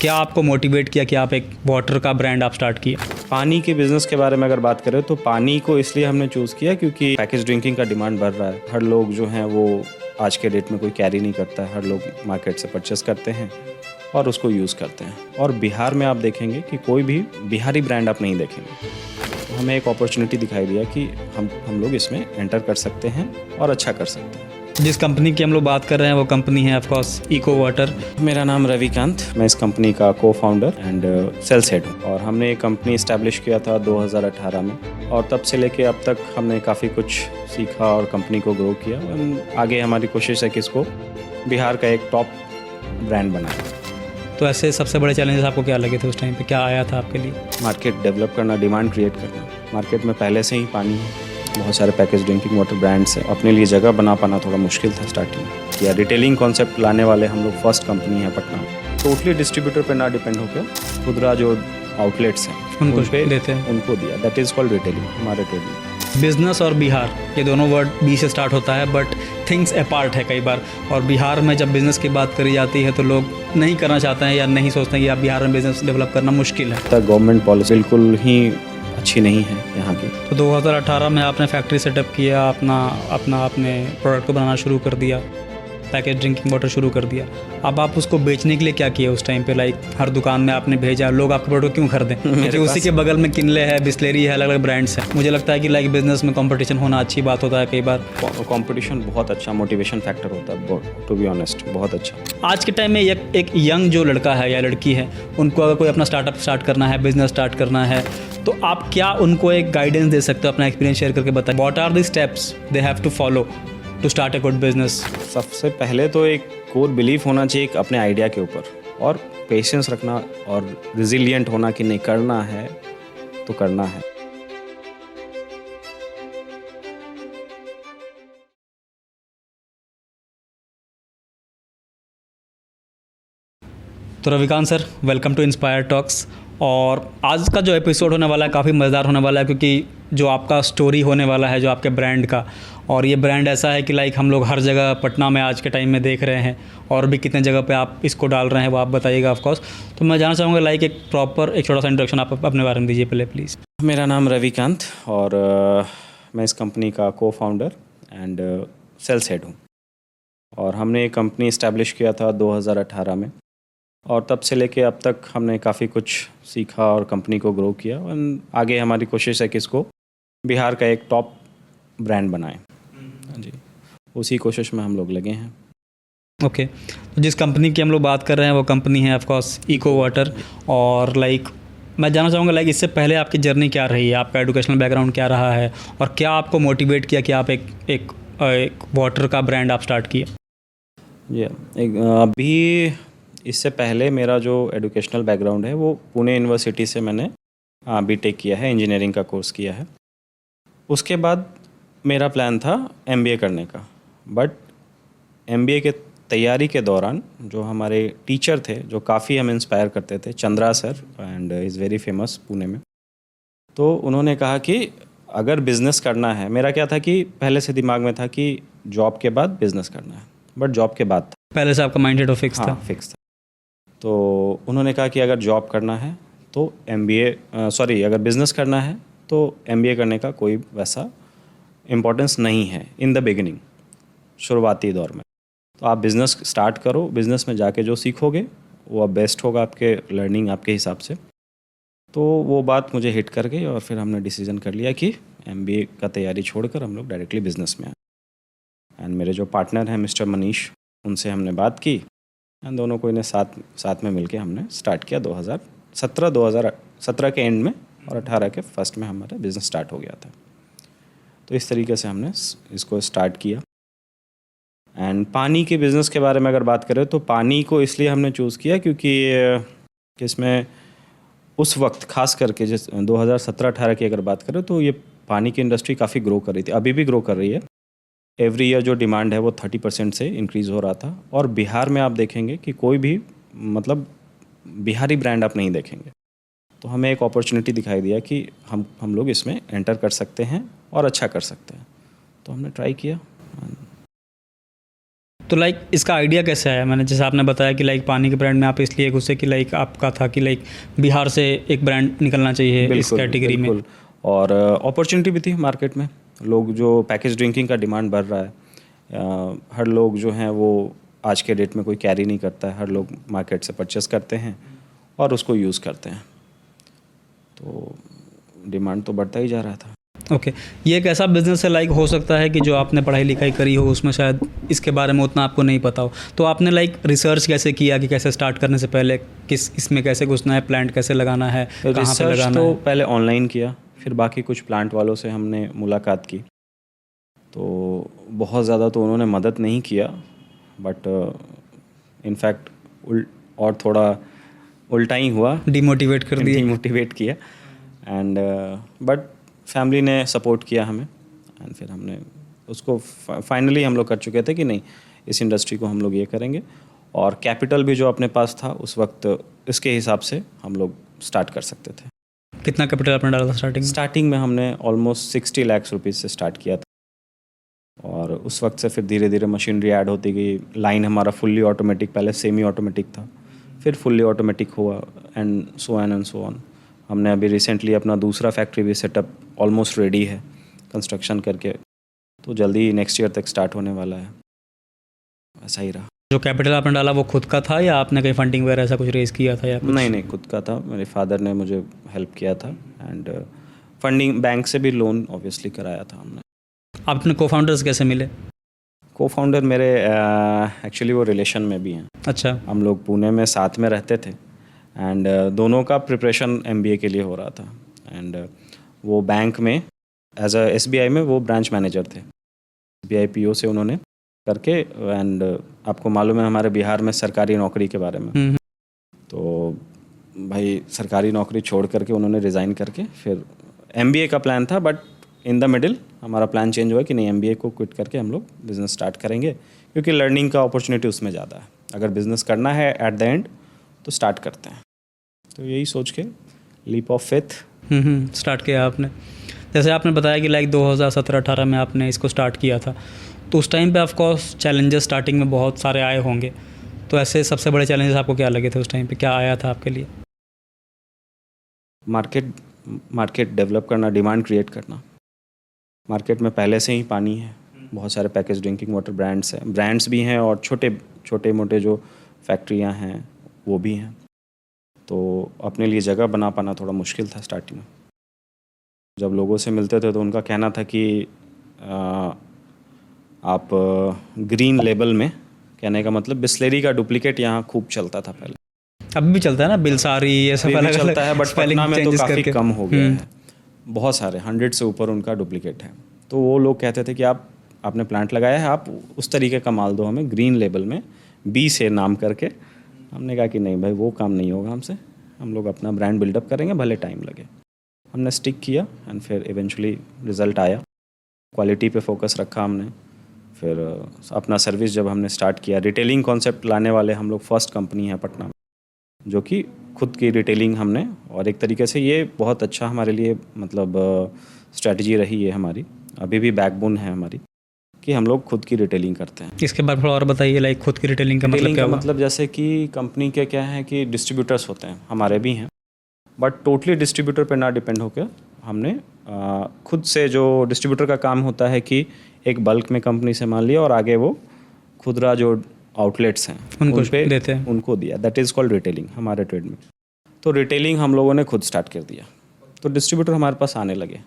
क्या आपको मोटिवेट किया कि आप एक वाटर का ब्रांड आप स्टार्ट किए? पानी के बिज़नेस के बारे में अगर बात करें तो पानी को इसलिए हमने चूज़ किया क्योंकि पैकेज ड्रिंकिंग का डिमांड बढ़ रहा है। हर लोग जो हैं वो आज के डेट में कोई कैरी नहीं करता है, हर लोग मार्केट से परचेस करते हैं और उसको यूज़ करते हैं। और बिहार में आप देखेंगे कि कोई भी बिहारी ब्रांड आप नहीं देखेंगे। तो हमें एक अपॉर्चुनिटी दिखाई दिया कि हम लोग इसमें एंटर कर सकते हैं और अच्छा कर सकते हैं। जिस कंपनी की हम लोग बात कर रहे हैं वो कंपनी है ऑफ कोर्स इको वाटर। मेरा नाम रविकांत, मैं इस कंपनी का को फाउंडर एंड सेल्स हेड हूँ और हमने ये कंपनी इस्टेब्लिश किया था 2018 में और तब से लेके अब तक हमने काफ़ी कुछ सीखा और कंपनी को ग्रो किया और आगे हमारी कोशिश है कि इसको बिहार का एक टॉप ब्रांड बनाए। तो ऐसे सबसे बड़े चैलेंजेस आपको क्या लगे थे उस टाइम पे, क्या आया था आपके लिए? मार्केट डेवलप करना, डिमांड क्रिएट करना। मार्केट में पहले से ही पानी है, बहुत सारे पैकेज ड्रिंकिंग वाटर ब्रांड्स हैं। अपने लिए जगह बना पाना थोड़ा मुश्किल था स्टार्टिंग में। या रिटेलिंग कॉन्सेप्ट लाने वाले हम लोग फर्स्ट कंपनी है पटना में। टोटली डिस्ट्रीब्यूटर पे ना डिपेंड होकर खुदरा जो आउटलेट्स हैं उनको पे देते हैं, उनको दिया। दैट इज़ कॉल्ड रिटेलिंग, हमारे ट्रेडिंग। बिजनेस और बिहार ये दोनों वर्ड बी से स्टार्ट होता है बट थिंग्स अपार्ट है कई बार। और बिहार में जब बिज़नेस की बात करी जाती है तो लोग नहीं करना चाहते हैं या नहीं सोचते हैं कि आप बिहार में बिज़नेस डेवलप करना मुश्किल है। तक गवर्नमेंट पॉलिसी बिल्कुल ही अच्छी नहीं है यहाँ की। तो 2018 में आपने फैक्ट्री सेटअप किया, अपना आपने प्रोडक्ट को बनाना शुरू कर दिया, पैकेज ड्रिंकिंग वाटर शुरू कर दिया। अब आप उसको बेचने के लिए क्या किया उस टाइम पे? लाइक हर दुकान में आपने भेजा, लोग आपके प्रोडक्ट क्यों खरीदें? क्योंकि उसी के बगल में किनले है, बिस्लेरी है, अलग अलग ब्रांड्स हैं। मुझे लगता है कि लाइक बिजनेस में कंपटीशन होना अच्छी बात होता है कई बार। कंपटीशन बहुत अच्छा मोटिवेशन फैक्टर होता है, टू बी ऑनेस्ट, बहुत अच्छा। आज के टाइम में एक यंग जो लड़का है या लड़की है, उनको अगर कोई अपना स्टार्टअप स्टार्ट करना है, बिजनेस स्टार्ट करना है, तो आप क्या उनको एक गाइडेंस दे सकते हो? अपना एक्सपीरियंस शेयर करके बताएं। What are the steps they have to follow to start a good business? सबसे पहले तो एक कोर बिलीफ होना चाहिए अपने आइडिया के ऊपर और पेशेंस रखना और रिजिलियंट होना कि नहीं करना है तो करना है। तो Ravikant sir, welcome to inspire talks. और आज का जो एपिसोड होने वाला है काफ़ी मज़ेदार होने वाला है क्योंकि जो आपका स्टोरी होने वाला है जो आपके ब्रांड का, और ये ब्रांड ऐसा है कि लाइक हम लोग हर जगह पटना में आज के टाइम में देख रहे हैं और भी कितने जगह पे आप इसको डाल रहे हैं वो आप बताइएगा ऑफ कोर्स। तो मैं जानना चाहूँगा लाइक एक छोटा सा इंट्रोडक्शन आप अपने बारे में दीजिए पहले प्लीज़। मेरा नाम रविकांत और मैं इस कंपनी का को फाउंडर एंड सेल्स हेड हूँ और हमने ये कंपनी इस्टेब्लिश किया था 2018 में और तब से लेके अब तक हमने काफ़ी कुछ सीखा और कंपनी को ग्रो किया और आगे हमारी कोशिश है कि इसको बिहार का एक टॉप ब्रांड बनाएं। जी, उसी कोशिश में हम लोग लगे हैं। ओके, तो जिस कंपनी की हम लोग बात कर रहे हैं वो कंपनी है ऑफ कोर्स इको वाटर। और लाइक मैं जानना चाहूँगा लाइक इससे पहले आपकी जर्नी क्या रही है, आपका एजुकेशनल बैकग्राउंड क्या रहा है और क्या आपको मोटिवेट किया कि आप एक वाटर का ब्रांड आप स्टार्ट किए? जी, अभी इससे पहले मेरा जो एजुकेशनल बैकग्राउंड है वो पुणे यूनिवर्सिटी से मैंने बीटेक किया है, इंजीनियरिंग का कोर्स किया है। उसके बाद मेरा प्लान था एमबीए करने का, बट एमबीए के तैयारी के दौरान जो हमारे टीचर थे जो काफ़ी हमें इंस्पायर करते थे, Chandra sir and is very famous Pune में, तो उन्होंने कहा कि अगर बिज़नेस करना है, मेरा क्या था कि पहले से दिमाग में था कि जॉब के बाद बिज़नेस करना है, बट जॉब के बाद था, पहले से आपका माइंडेड फिक्स था? फिक्स था। तो उन्होंने कहा कि अगर जॉब करना है तो अगर बिज़नेस करना है तो एमबीए करने का कोई वैसा इम्पोर्टेंस नहीं है इन द बिगिनिंग, शुरुआती दौर में। तो आप बिज़नेस स्टार्ट करो, बिज़नेस में जाके जो सीखोगे वो अब बेस्ट होगा आपके लर्निंग आपके हिसाब से। तो वो बात मुझे हिट कर गई और फिर हमने डिसीजन कर लिया कि एमबीए का तैयारी छोड़कर हम लोग डायरेक्टली बिज़नेस में आए। एंड मेरे जो पार्टनर हैं मिस्टर मनीष, उनसे हमने बात की एंड दोनों को इन्हें साथ में मिलके हमने स्टार्ट किया 2017 के एंड में और 18 के फर्स्ट में हमारा बिज़नेस स्टार्ट हो गया था। तो इस तरीके से हमने इसको स्टार्ट किया। एंड पानी के बिज़नेस के बारे में अगर बात करें तो पानी को इसलिए हमने चूज़ किया क्योंकि इसमें उस वक्त खास करके जिस 2017-18 की अगर बात करें तो ये पानी की इंडस्ट्री काफ़ी ग्रो कर रही थी, अभी भी ग्रो कर रही है। एवरी ईयर जो डिमांड है वो 30% से इंक्रीज़ हो रहा था और बिहार में आप देखेंगे कि कोई भी बिहारी ब्रांड आप नहीं देखेंगे। तो हमें एक अपॉर्चुनिटी दिखाई दिया कि हम लोग इसमें एंटर कर सकते हैं और अच्छा कर सकते हैं। तो हमने ट्राई किया। तो लाइक इसका आइडिया कैसे आया? मैंने जैसे आपने बताया कि लाइक पानी के ब्रांड में आप इसलिए घुसे कि लाइक आपका था कि लाइक बिहार से एक ब्रांड निकलना चाहिए इस कैटेगरी में। बिल्कुल। और अपॉर्चुनिटी भी थी मार्केट में। लोग जो पैकेज ड्रिंकिंग का डिमांड बढ़ रहा है, हर लोग जो हैं वो आज के डेट में कोई कैरी नहीं करता है, हर लोग मार्केट से परचेस करते हैं और उसको यूज़ करते हैं, तो डिमांड तो बढ़ता ही जा रहा था। ओके ये एक ऐसा बिजनेस है लाइक हो सकता है कि जो आपने पढ़ाई लिखाई करी हो उसमें शायद इसके बारे में उतना आपको नहीं पता हो, तो आपने लाइक रिसर्च कैसे किया कि कैसे स्टार्ट करने से पहले किस इसमें कैसे घुसना है, प्लांट कैसे लगाना है, कहाँ पे रिसर्च लगाना तो है? पहले ऑनलाइन किया, फिर बाकी कुछ प्लांट वालों से हमने मुलाकात की, तो बहुत ज़्यादा तो उन्होंने मदद नहीं किया, बट इनफैक्ट और थोड़ा उल्टा ही हुआ, डिमोटिवेट कर दिए। डिमोटिवेट किया। एंड बट फैमिली ने सपोर्ट किया हमें, एंड फिर हमने उसको फाइनली हम लोग कर चुके थे कि नहीं इस इंडस्ट्री को हम लोग ये करेंगे, और कैपिटल भी जो अपने पास था उस वक्त इसके हिसाब से हम लोग स्टार्ट कर सकते थे। कितना कैपिटल आपने डाला था स्टार्टिंग में? स्टार्टिंग में हमने ऑलमोस्ट 60 लाख रुपीज़ से स्टार्ट किया था, और उस वक्त से फिर धीरे धीरे मशीनरी ऐड होती गई। लाइन हमारा फुल्ली ऑटोमेटिक, पहले सेमी ऑटोमेटिक था, फिर फुल्ली ऑटोमेटिक हुआ, एंड सो ऑन। हमने अभी रिसेंटली अपना दूसरा फैक्ट्री भी सेटअप ऑलमोस्ट रेडी है कंस्ट्रक्शन करके, तो जल्दी नेक्स्ट ईयर तक स्टार्ट होने वाला है। ऐसा ही रहा। जो कैपिटल आपने डाला वो खुद का था या आपने कहीं फंडिंग वगैरह ऐसा कुछ रेज किया था या कुछ? नहीं, खुद का था। मेरे फादर ने मुझे हेल्प किया था, एंड फंडिंग बैंक से भी लोन ऑब्वियसली कराया था हमने। आप अपने को फाउंडर्स कैसे मिले? को फाउंडर मेरे एक्चुअली वो रिलेशन में भी हैं। अच्छा। हम लोग पुणे में साथ में रहते थे, एंड दोनों का प्रिपरेशन MBA के लिए हो रहा था, एंड वो बैंक में एज अ SBI में वो ब्रांच मैनेजर थे। SBI PO से उन्होंने करके, एंड आपको मालूम है हमारे बिहार में सरकारी नौकरी के बारे में, तो भाई सरकारी नौकरी छोड़ करके उन्होंने रिज़ाइन करके फिर MBA का प्लान था, बट इन द मिडिल हमारा प्लान चेंज हुआ कि नहीं MBA को क्विट करके हम लोग बिज़नेस स्टार्ट करेंगे, क्योंकि लर्निंग का अपॉर्चुनिटी उसमें ज़्यादा है। अगर बिज़नेस करना है एट द एंड तो स्टार्ट करते हैं। तो यही सोच के लीप ऑफ फेथ स्टार्ट किया आपने। जैसे आपने बताया कि लाइक 2017-18 में आपने इसको स्टार्ट किया था, तो उस टाइम पे ऑफ कोर्स चैलेंजेस स्टार्टिंग में बहुत सारे आए होंगे, तो ऐसे सबसे बड़े चैलेंजेस आपको क्या लगे थे उस टाइम पे, क्या आया था आपके लिए? मार्केट डेवलप करना, डिमांड क्रिएट करना। मार्केट में पहले से ही पानी है, बहुत सारे पैकेज ड्रिंकिंग वाटर ब्रांड्स भी हैं, और छोटे मोटे जो फैक्ट्रियां हैं वो भी हैं, तो अपने लिए जगह बना पाना थोड़ा मुश्किल था स्टार्टिंग में। जब लोगों से मिलते थे तो उनका कहना था कि आप ग्रीन लेबल में, कहने का मतलब बिस्लेरी का डुप्लीकेट यहाँ खूब चलता था पहले। अभी भी चलता है ना, बिलसारी ये सब अलग चलता है, बट पटना में तो काफ़ी कम हो गया है। बहुत सारे 100 से ऊपर उनका डुप्लीकेट है, तो वो लोग कहते थे कि आपने प्लांट लगाया है, आप उस तरीके का माल दो हमें ग्रीन लेबल में, B से नाम करके। हमने कहा कि नहीं भाई वो काम नहीं होगा हमसे, हम लोग अपना ब्रांड बिल्डअप करेंगे, भले टाइम लगे। हमने स्टिक किया, एंड फिर इवेंचुअली रिज़ल्ट आया। क्वालिटी पे फोकस रखा हमने, फिर अपना सर्विस जब हमने स्टार्ट किया, रिटेलिंग कॉन्सेप्ट लाने वाले हम लोग फर्स्ट कंपनी है पटना में, जो कि खुद की रिटेलिंग हमने, और एक तरीके से ये बहुत अच्छा हमारे लिए मतलब स्ट्रैटेजी रही है हमारी, अभी भी बैकबोन है हमारी, कि हम लोग खुद की रिटेलिंग करते हैं। इसके बाद थोड़ा और बताइए, लाइक खुद की रिटेलिंग का मतलब क्या हुआ? मतलब जैसे कि कंपनी के क्या है कि डिस्ट्रीब्यूटर्स होते हैं, हमारे भी हैं, बट टोटली डिस्ट्रीब्यूटर पे ना डिपेंड होकर हमने खुद से, जो डिस्ट्रीब्यूटर का काम होता है कि एक बल्क में कंपनी से मान लिया और आगे वो खुदरा जो आउटलेट्स हैं उनको देते हैं, उनको दिया, दैट इज़ कॉल्ड रिटेलिंग हमारे ट्रेड में। तो रिटेलिंग हम लोगों ने खुद स्टार्ट कर दिया, तो डिस्ट्रीब्यूटर हमारे पास आने लगे,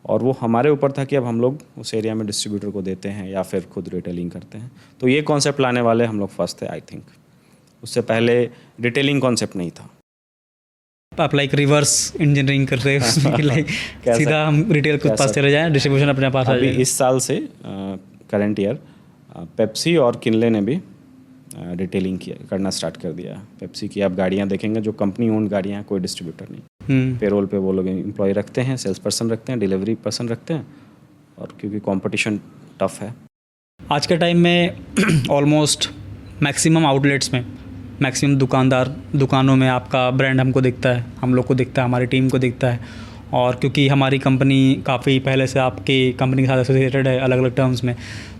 और वो हमारे ऊपर था कि अब हम लोग उस एरिया में डिस्ट्रीब्यूटर को देते हैं या फिर खुद रिटेलिंग करते हैं। तो ये कॉन्सेप्ट लाने वाले हम लोग फर्स्ट थे आई थिंक। उससे पहले रिटेलिंग कॉन्सेप्ट नहीं था। आप लाइक रिवर्स इंजीनियरिंग कर रहे हैं उसमें कि लाइक सीधा हम रिटेल के पास चले जाएं, डिस्ट्रीब्यूशन अपने पास आ जाए। अभी इस साल से करंट ईयर पेप्सी और किनले ने भी रिटेलिंग करना स्टार्ट कर दिया। पेप्सी की आप गाड़ियाँ देखेंगे, जो कंपनी ओन्ड गाड़ियाँ, कोई डिस्ट्रीब्यूटर नहीं। पेरोल पे वो लोग एम्प्लॉय रखते हैं, सेल्स पर्सन रखते हैं, डिलीवरी पर्सन रखते हैं, और क्योंकि कंपटीशन टफ है आज के टाइम में ऑलमोस्ट मैक्सिमम आउटलेट्स में, मैक्सिमम दुकानों में आपका ब्रांड हमको दिखता है, हम लोग को दिखता है, हमारी टीम को दिखता है, और क्योंकि हमारी कंपनी काफ़ी पहले से आपकी कंपनी के साथ एसोसिएटेड है अलग अलग टर्म्स में,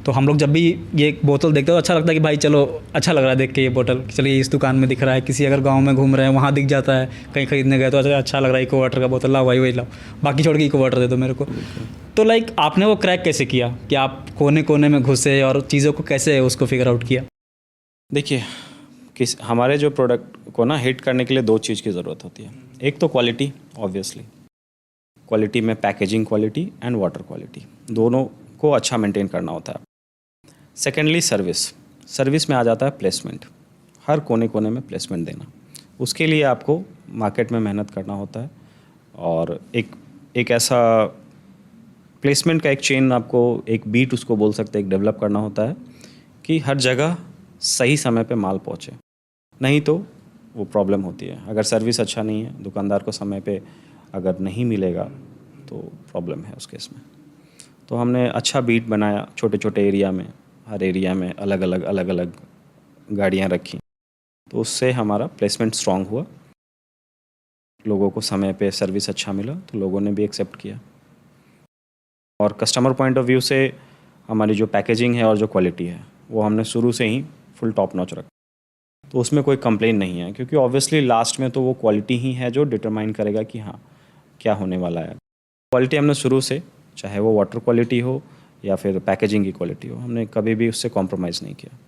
तो हम लोग जब भी ये बोतल देखते हैं तो अच्छा लगता है कि भाई चलो अच्छा लग रहा है देख के ये बोतल, चलिए इस दुकान में दिख रहा है, किसी अगर गांव में घूम रहे हैं वहाँ दिख जाता है, कहीं खरीदने गए तो अच्छा लग रहा है इको वाटर का बोतल, लाओ भाई वही लाओ, बाकी छोड़ के इको वाटर दे दो मेरे को। तो लाइक आपने वो क्रैक कैसे किया कि आप कोने कोने में घुसे और चीज़ों को कैसे उसको फिगर आउट किया? देखिए, हमारे जो प्रोडक्ट को ना हिट करने के लिए दो चीज़ की ज़रूरत होती है। एक तो क्वालिटी, ऑब्वियसली क्वालिटी में packaging quality and water quality, दोनों को अच्छा मेंटेन करना होता है। सेकेंडली सर्विस में आ जाता है प्लेसमेंट, हर कोने कोने में प्लेसमेंट देना। उसके लिए आपको मार्केट में मेहनत करना होता है और एक ऐसा प्लेसमेंट का एक चेन, आपको एक बीट उसको बोल सकते हैं, एक डेवलप करना होता है कि हर जगह सही समय पे माल पहुँचे, नहीं तो वो प्रॉब्लम होती है। अगर सर्विस अच्छा नहीं है, दुकानदार को समय पे अगर नहीं मिलेगा तो प्रॉब्लम है उस केस में। तो हमने अच्छा बीट बनाया, छोटे छोटे एरिया में, हर एरिया में अलग अलग गाड़ियाँ रखी, तो उससे हमारा प्लेसमेंट स्ट्रांग हुआ, लोगों को समय पे सर्विस अच्छा मिला तो लोगों ने भी एक्सेप्ट किया। और कस्टमर पॉइंट ऑफ व्यू से हमारी जो पैकेजिंग है और जो क्वालिटी है वो हमने शुरू से ही फुल टॉप नॉच रखा, तो उसमें कोई कंप्लेन नहीं है, क्योंकि ऑब्वियसली लास्ट में तो वो क्वालिटी ही है जो डिटरमाइन करेगा कि हाँ क्या होने वाला है। क्वालिटी हमने शुरू से, चाहे वो वाटर क्वालिटी हो या फिर पैकेजिंग की क्वालिटी हो, हमने कभी भी उससे कॉम्प्रोमाइज़ नहीं किया,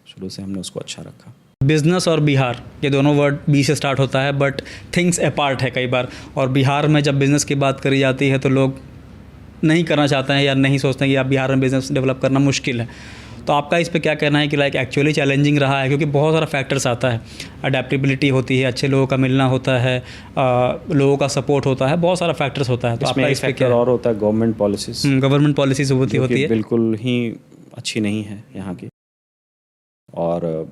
शुरू से हमने उसको अच्छा रखा। बिज़नेस और बिहार, ये दोनों वर्ड बी से स्टार्ट होता है बट थिंग्स अपार्ट है कई बार, और बिहार में जब बिज़नेस की बात करी जाती है तो लोग नहीं करना चाहते हैं या नहीं सोचते हैं कि आप बिहार में बिज़नेस डेवलप करना मुश्किल है। तो आपका इस पे क्या कहना है कि लाइक एक्चुअली चैलेंजिंग रहा है? क्योंकि बहुत सारा फैक्टर्स आता है, अडेप्टेबिलिटी होती है, अच्छे लोगों का मिलना होता है, लोगों का सपोर्ट होता है, बहुत सारा फैक्टर्स होता है। तो आपका इस पे क्या और होता है गवर्नमेंट पॉलिसीज़, गवर्नमेंट पॉलिसीज होती है बिल्कुल ही अच्छी नहीं है यहाँ की। और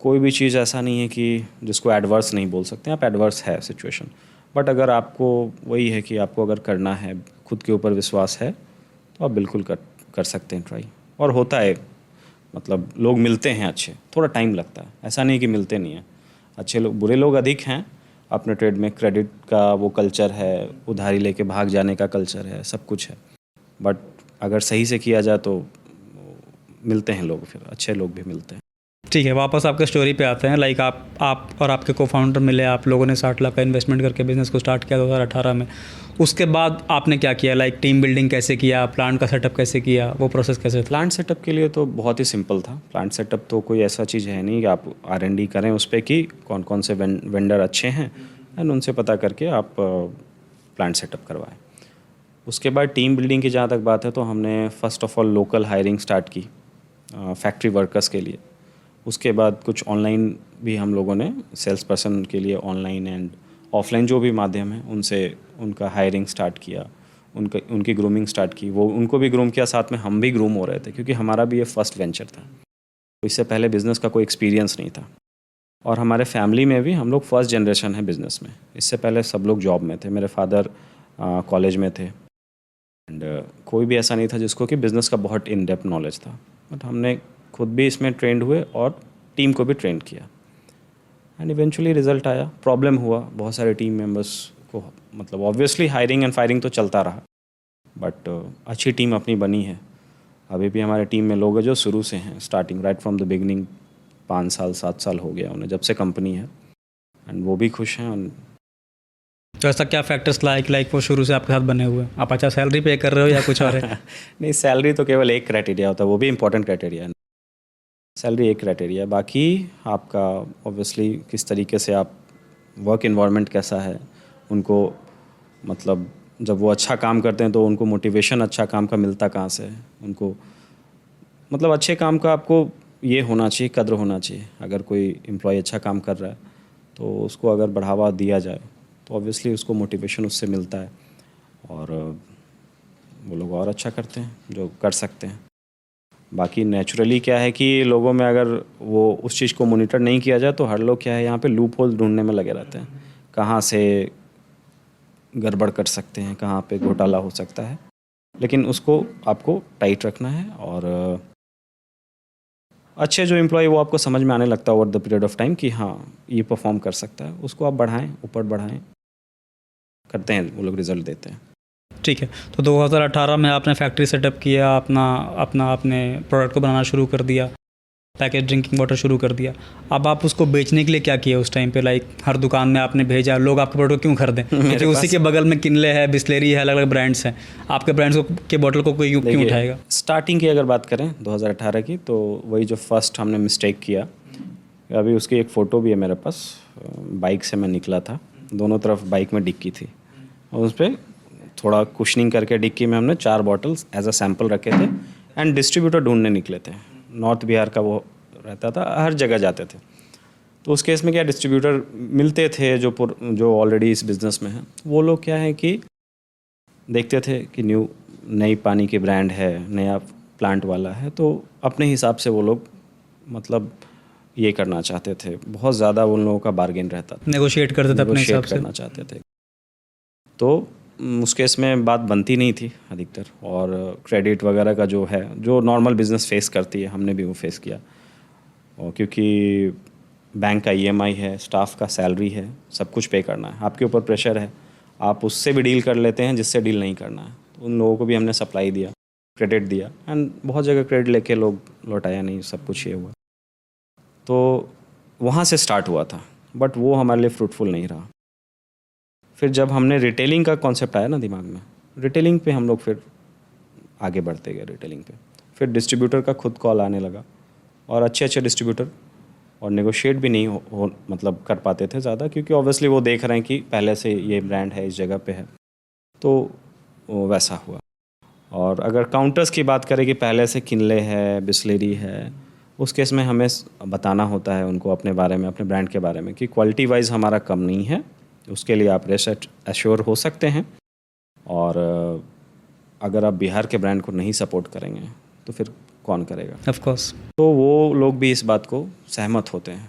कोई भी चीज़ ऐसा नहीं है कि जिसको एडवर्स नहीं बोल सकते, आप एडवर्स है सिचुएशन, बट अगर आपको वही है कि आपको अगर करना है, खुद के ऊपर विश्वास है, तो आप बिल्कुल कर सकते हैं ट्राई। और होता है, मतलब लोग मिलते हैं अच्छे, थोड़ा टाइम लगता है, ऐसा नहीं कि मिलते नहीं हैं अच्छे लोग, बुरे लोग अधिक हैं अपने ट्रेड में। क्रेडिट का वो कल्चर है, उधारी लेके भाग जाने का कल्चर है, सब कुछ है, बट अगर सही से किया जाए तो मिलते हैं लोग, फिर अच्छे लोग भी मिलते हैं। ठीक है, वापस आपके स्टोरी पे आते हैं। लाइक आप और आपके को फाउंडर मिले, आप लोगों ने 60 लाख का इन्वेस्टमेंट करके बिज़नेस को स्टार्ट किया 2018 में। उसके बाद आपने क्या किया? लाइक टीम बिल्डिंग कैसे किया, प्लांट का सेटअप कैसे किया, वो प्रोसेस कैसे था? प्लांट सेटअप के लिए तो बहुत ही सिंपल था। प्लांट सेटअप तो कोई ऐसा चीज़ है नहीं कि आप R&D करें उस पर कि कौन कौन से वेंडर अच्छे हैं एंड उनसे पता करके आप प्लांट सेटअप करवाएं। उसके बाद टीम बिल्डिंग की जहाँ तक बात है, तो हमने first of all local hiring start की फैक्ट्री वर्कर्स के लिए। उसके बाद कुछ ऑनलाइन भी हम लोगों ने सेल्स पर्सन के लिए ऑनलाइन एंड ऑफलाइन जो भी माध्यम है उनसे उनका हायरिंग स्टार्ट किया, उनकी ग्रूमिंग स्टार्ट की। वो उनको भी ग्रूम किया, साथ में हम भी ग्रूम हो रहे थे, क्योंकि हमारा भी ये फर्स्ट वेंचर था, तो इससे पहले बिज़नेस का कोई एक्सपीरियंस नहीं था। और हमारे फैमिली में भी हम लोग फर्स्ट जनरेशन है बिज़नेस में, इससे पहले सब लोग जॉब में थे। मेरे फादर कॉलेज में थे एंड कोई भी ऐसा नहीं था जिसको कि बिज़नेस का बहुत इन डेप्थ नॉलेज था, बट हमने खुद भी इसमें ट्रेंड हुए और टीम को भी ट्रेन किया एंड इवेंचुअली रिज़ल्ट आया। प्रॉब्लम हुआ बहुत सारे टीम मेंबर्स को, मतलब ऑब्वियसली हायरिंग एंड फायरिंग तो चलता रहा, बट अच्छी टीम अपनी बनी है। अभी भी हमारे टीम में लोग हैं जो शुरू से हैं, starting right from the beginning. 5 साल 7 साल हो गया उन्हें जब से कंपनी है एंड वो भी खुश हैं। तो ऐसा क्या फैक्टर्स लाइक वो शुरू से आपके साथ बने हुए? आप अच्छा सैलरी पे कर रहे हो या कुछ और है? नहीं, सैलरी तो केवल एक क्राइटेरिया होता है, वो भी इंपॉर्टेंट क्राइटेरिया है। सैलरी एक क्राइटेरिया, बाकी आपका ऑब्वियसली किस तरीके से आप, वर्क इन्वायरमेंट कैसा है उनको, मतलब जब वो अच्छा काम करते हैं तो उनको मोटिवेशन अच्छा काम का मिलता कहाँ से है उनको, मतलब अच्छे काम का आपको ये होना चाहिए, कद्र होना चाहिए। अगर कोई एम्प्लॉय अच्छा काम कर रहा है तो उसको अगर बढ़ावा दिया जाए तो ऑब्वियसली उसको मोटिवेशन उससे मिलता है और वो लोग और अच्छा करते हैं जो कर सकते हैं। बाकी नेचुरली क्या है कि लोगों में अगर वो उस चीज़ को मॉनिटर नहीं किया जाए तो हर लोग क्या है यहाँ पे लूप होल ढूंढने में लगे रहते हैं, कहाँ से गड़बड़ कर सकते हैं, कहाँ पे घोटाला हो सकता है। लेकिन उसको आपको टाइट रखना है और अच्छे जो एम्प्लॉय वो आपको समझ में आने लगता है over the period of time कि हाँ ये परफॉर्म कर सकता है, उसको आप बढ़ाएं, ऊपर बढ़ाएं। करते हैं, वो लोग रिजल्ट देते हैं। ठीक है, तो 2018 में आपने फैक्ट्री सेटअप किया, अपना अपना आपने प्रोडक्ट को बनाना शुरू कर दिया, पैकेज ड्रिंकिंग वाटर शुरू कर दिया। अब आप उसको बेचने के लिए क्या किया उस टाइम पे? लाइक हर दुकान में आपने भेजा, लोग आपके प्रोडक्ट को क्यों खरीदें? क्योंकि उसी के बगल में किनले है, बिस्लेरी है, अलग अलग ब्रांड्स हैं, आपके ब्रांड्स को के बॉटल को कोई क्यों उठाएगा? स्टार्टिंग की अगर बात करें 2018 की, तो वही जो फर्स्ट हमने मिस्टेक किया, अभी उसकी एक फ़ोटो भी है मेरे पास। बाइक से मैं निकला था, दोनों तरफ बाइक में डिक्की थी, और उस पर थोड़ा कुशनिंग करके डिक्की में हमने 4 बॉटल्स एज अ सैम्पल रखे थे एंड डिस्ट्रीब्यूटर ढूंढने निकले थे। नॉर्थ बिहार का वो रहता था, हर जगह जाते थे। तो उस केस में क्या, डिस्ट्रीब्यूटर मिलते थे जो ऑलरेडी इस बिज़नेस में हैं। वो लोग क्या है कि देखते थे कि नई पानी की ब्रांड है, नया प्लांट वाला है, तो अपने हिसाब से वो लोग मतलब ये करना चाहते थे। बहुत ज़्यादा उन लोगों का बार्गेन रहता था, नेगोशिएट करते थे अपने हिसाब से, करना चाहते थे। तो उस केस में बात बनती नहीं थी अधिकतर, और क्रेडिट वगैरह का जो है, जो नॉर्मल बिज़नेस फेस करती है, हमने भी वो फेस किया। और क्योंकि बैंक का ईएमआई है, स्टाफ का सैलरी है, सब कुछ पे करना है, आपके ऊपर प्रेशर है, आप उससे भी डील कर लेते हैं जिससे डील नहीं करना है। तो उन लोगों को भी हमने सप्लाई दिया, क्रेडिट दिया, एंड बहुत जगह क्रेडिट लेके लोग लौटाया नहीं, सब कुछ ये हुआ। तो वहाँ से स्टार्ट हुआ था, बट वो हमारे लिए फ्रूटफुल नहीं रहा। फिर जब हमने रिटेलिंग का कॉन्सेप्ट आया ना दिमाग में, रिटेलिंग पे हम लोग फिर आगे बढ़ते गए रिटेलिंग पे। फिर डिस्ट्रीब्यूटर का खुद कॉल आने लगा, और अच्छे डिस्ट्रीब्यूटर, और नेगोशिएट भी नहीं मतलब कर पाते थे ज़्यादा, क्योंकि ऑब्वियसली वो देख रहे हैं कि पहले से ये ब्रांड है, इस जगह पे है, तो वो वैसा हुआ। और अगर काउंटर्स की बात करें कि पहले से किनले है, बिस्लेरी है, उस केस में हमें बताना होता है उनको अपने बारे में, अपने ब्रांड के बारे में, कि क्वालिटी वाइज हमारा कम नहीं है, उसके लिए आप रेस्ट एश्योर हो सकते हैं। और अगर आप बिहार के ब्रांड को नहीं सपोर्ट करेंगे तो फिर कौन करेगा? Of course. तो वो लोग भी इस बात को सहमत होते हैं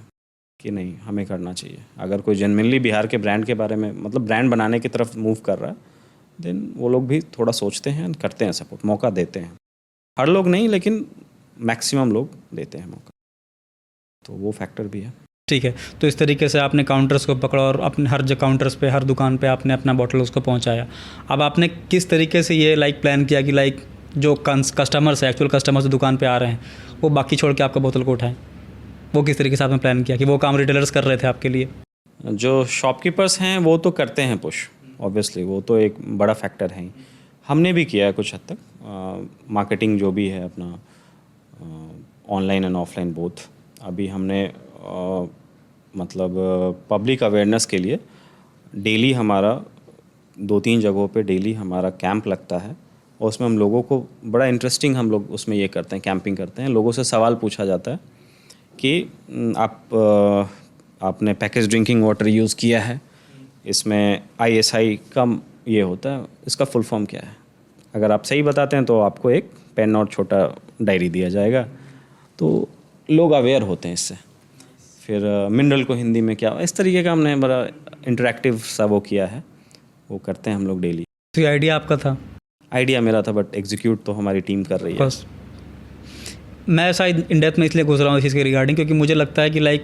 कि नहीं, हमें करना चाहिए। अगर कोई जेन्युइनली बिहार के ब्रांड के बारे में, मतलब ब्रांड बनाने की तरफ मूव कर रहा है, देन वो लोग भी थोड़ा सोचते हैं, करते हैं सपोर्ट, मौका देते हैं। हर लोग नहीं, लेकिन मैक्सिमम लोग देते हैं मौका, तो वो फैक्टर भी है। ठीक है, तो इस तरीके से आपने काउंटर्स को पकड़ा, और अपने हर काउंटर्स पे, हर दुकान पे आपने अपना बॉटल उसको पहुंचाया। अब आपने किस तरीके से ये प्लान किया कि जो कस्टमर्स है, एक्चुअल कस्टमर्स दुकान पे आ रहे हैं, वो बाकी छोड़ के आपका बोतल को उठाएं? वो किस तरीके से आपने प्लान किया कि वो काम रिटेलर्स कर रहे थे आपके लिए? जो शॉपकीपर्स हैं वो तो करते हैं पुश, ऑब्वियसली वो तो एक बड़ा फैक्टर है ही। हमने भी किया है कुछ हद तक, मार्केटिंग जो भी है अपना, ऑनलाइन एंड ऑफलाइन बोथ। अभी हमने मतलब पब्लिक अवेयरनेस के लिए डेली हमारा 2-3 जगहों पे डेली हमारा कैंप लगता है, और उसमें हम लोगों को बड़ा इंटरेस्टिंग, हम लोग उसमें ये करते हैं, कैंपिंग करते हैं। लोगों से सवाल पूछा जाता है कि आपने पैकेज ड्रिंकिंग वाटर यूज़ किया है, इसमें ISI का ये होता है, इसका फुल फॉर्म क्या है? अगर आप सही बताते हैं तो आपको एक पेन और छोटा डायरी दिया जाएगा, तो लोग अवेयर होते हैं इससे। फिर मिनरल को हिंदी में क्या, इस तरीके का हमने बड़ा इंटरेक्टिव सा वो किया है, वो करते हैं हम लोग डेली। तो ये आइडिया आपका था? आइडिया मेरा था, बट एग्जीक्यूट तो हमारी टीम कर रही है। बस मैं शायद इन डेप्थ में इसलिए घुस रहा हूँ इस चीज़ के रिगार्डिंग, क्योंकि मुझे लगता है कि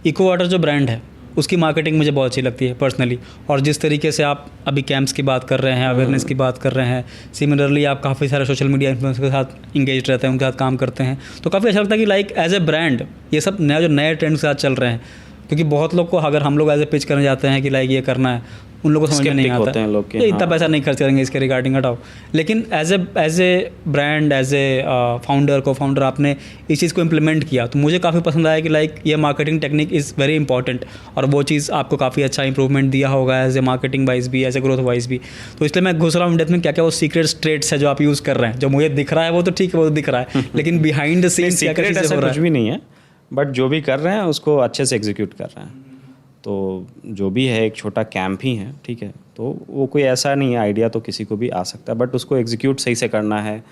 इको वाटर जो ब्रांड है उसकी मार्केटिंग मुझे बहुत अच्छी लगती है पर्सनली। और जिस तरीके से आप अभी कैंप्स की बात कर रहे हैं, अवेयरनेस की बात कर रहे हैं, सिमिलरली आप काफ़ी सारे सोशल मीडिया इन्फ्लुएंसर के साथ इंगेज रहते हैं, उनके साथ काम करते हैं, तो काफ़ी अच्छा लगता है कि एज ए ब्रांड ये सब जो नए ट्रेंड के साथ चल रहे हैं। क्योंकि बहुत लोग को, अगर हम लोग एज ए पिच करने जाते हैं कि ये करना है, उन लोगों को समझ में नहीं आता है लोग ये इतना पैसा नहीं खर्च करेंगे इसके रिगार्डिंग, हटाओ। लेकिन as a brand, as a founder, cofounder, आपने इस चीज़ को इम्प्लीमेंट किया, तो मुझे काफ़ी पसंद आया कि ये marketing technique is very important, और वो चीज़ आपको काफ़ी अच्छा इंप्रूवमेंट दिया होगा एज ए मार्केटिंग वाइज भी, एज ए ग्रोथ वाइज भी। तो इसलिए मैं घुस रहा हूँ डेथ में, क्या क्या वो सीक्रेट ट्रेड्स है जो आप यूज़ कर रहे हैं। जो मुझे दिख रहा है वो तो ठीक है, वो तो दिख रहा है, लेकिन बिहाइंड द सीन्स क्या क्या चीज़ें हो रहा है? कुछ भी नहीं है, बट जो भी कर रहे हैं उसको अच्छे से एग्जीक्यूट कर रहे हैं। तो जो भी है एक छोटा कैंप ही है, ठीक है, तो वो कोई ऐसा नहीं है, आइडिया तो किसी को भी आ सकता है, बट उसको एग्जीक्यूट सही से करना है,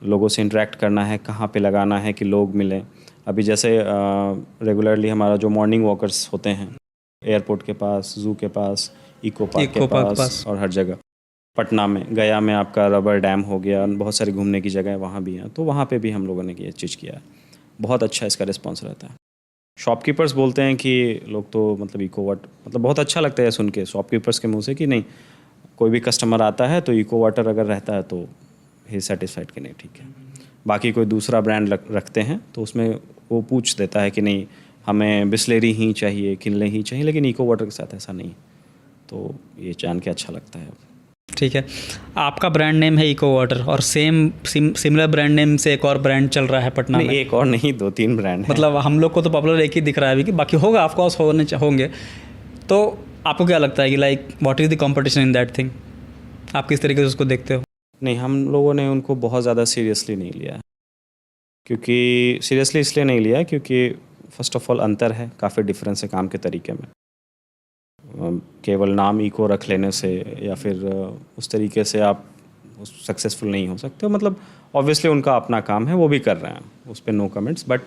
लोगों से इंटरेक्ट करना है, कहाँ पे लगाना है कि लोग मिलें। अभी जैसे रेगुलरली हमारा जो मॉर्निंग वॉकर्स होते हैं, एयरपोर्ट के पास, जू के पास, इको पार्क के पास, और हर जगह, पटना में, गया में आपका रबर डैम हो गया, बहुत सारी घूमने की जगह वहाँ भी हैं, तो वहाँ पे भी हम लोगों ने ये चीज़ किया है। बहुत अच्छा इसका रिस्पॉन्स रहता है। शॉपकीपर्स बोलते हैं कि लोग तो मतलब इको वाट, मतलब बहुत अच्छा लगता है सुन के शॉपकीपर्स के मुंह से कि नहीं, कोई भी कस्टमर आता है तो इको वाटर अगर रहता है तो ही सेटिस्फाइड कि नहीं ठीक है। बाकी कोई दूसरा ब्रांड रखते हैं तो उसमें वो पूछ देता है कि नहीं हमें बिस्लेरी ही चाहिए, किनले ही चाहिए, लेकिन इको वाटर के साथ ऐसा नहीं। तो ये जान के अच्छा लगता है। ठीक है, आपका ब्रांड नेम है इको वाटर और सिमिलर ब्रांड नेम से एक और ब्रांड चल रहा है पटना में। एक और नहीं, 2-3 ब्रांड है। मतलब हम लोग को तो पॉपुलर एक ही दिख रहा है अभी, कि बाकी होगा ऑफकोर्स होंगे। तो आपको क्या लगता है कि like what is the competition in that thing? आप किस तरीके से उसको देखते हो? नहीं, हम लोगों ने उनको बहुत ज़्यादा सीरियसली नहीं लिया है, क्योंकि सीरियसली इसलिए नहीं लिया क्योंकि फ़र्स्ट ऑफ ऑल अंतर है, काफ़ी डिफरेंस है काम के तरीके में। केवल नाम इको रख लेने से या फिर उस तरीके से आप सक्सेसफुल नहीं हो सकते हो। मतलब ऑब्वियसली उनका अपना काम है, वो भी कर रहे हैं, उस पर नो कमेंट्स। बट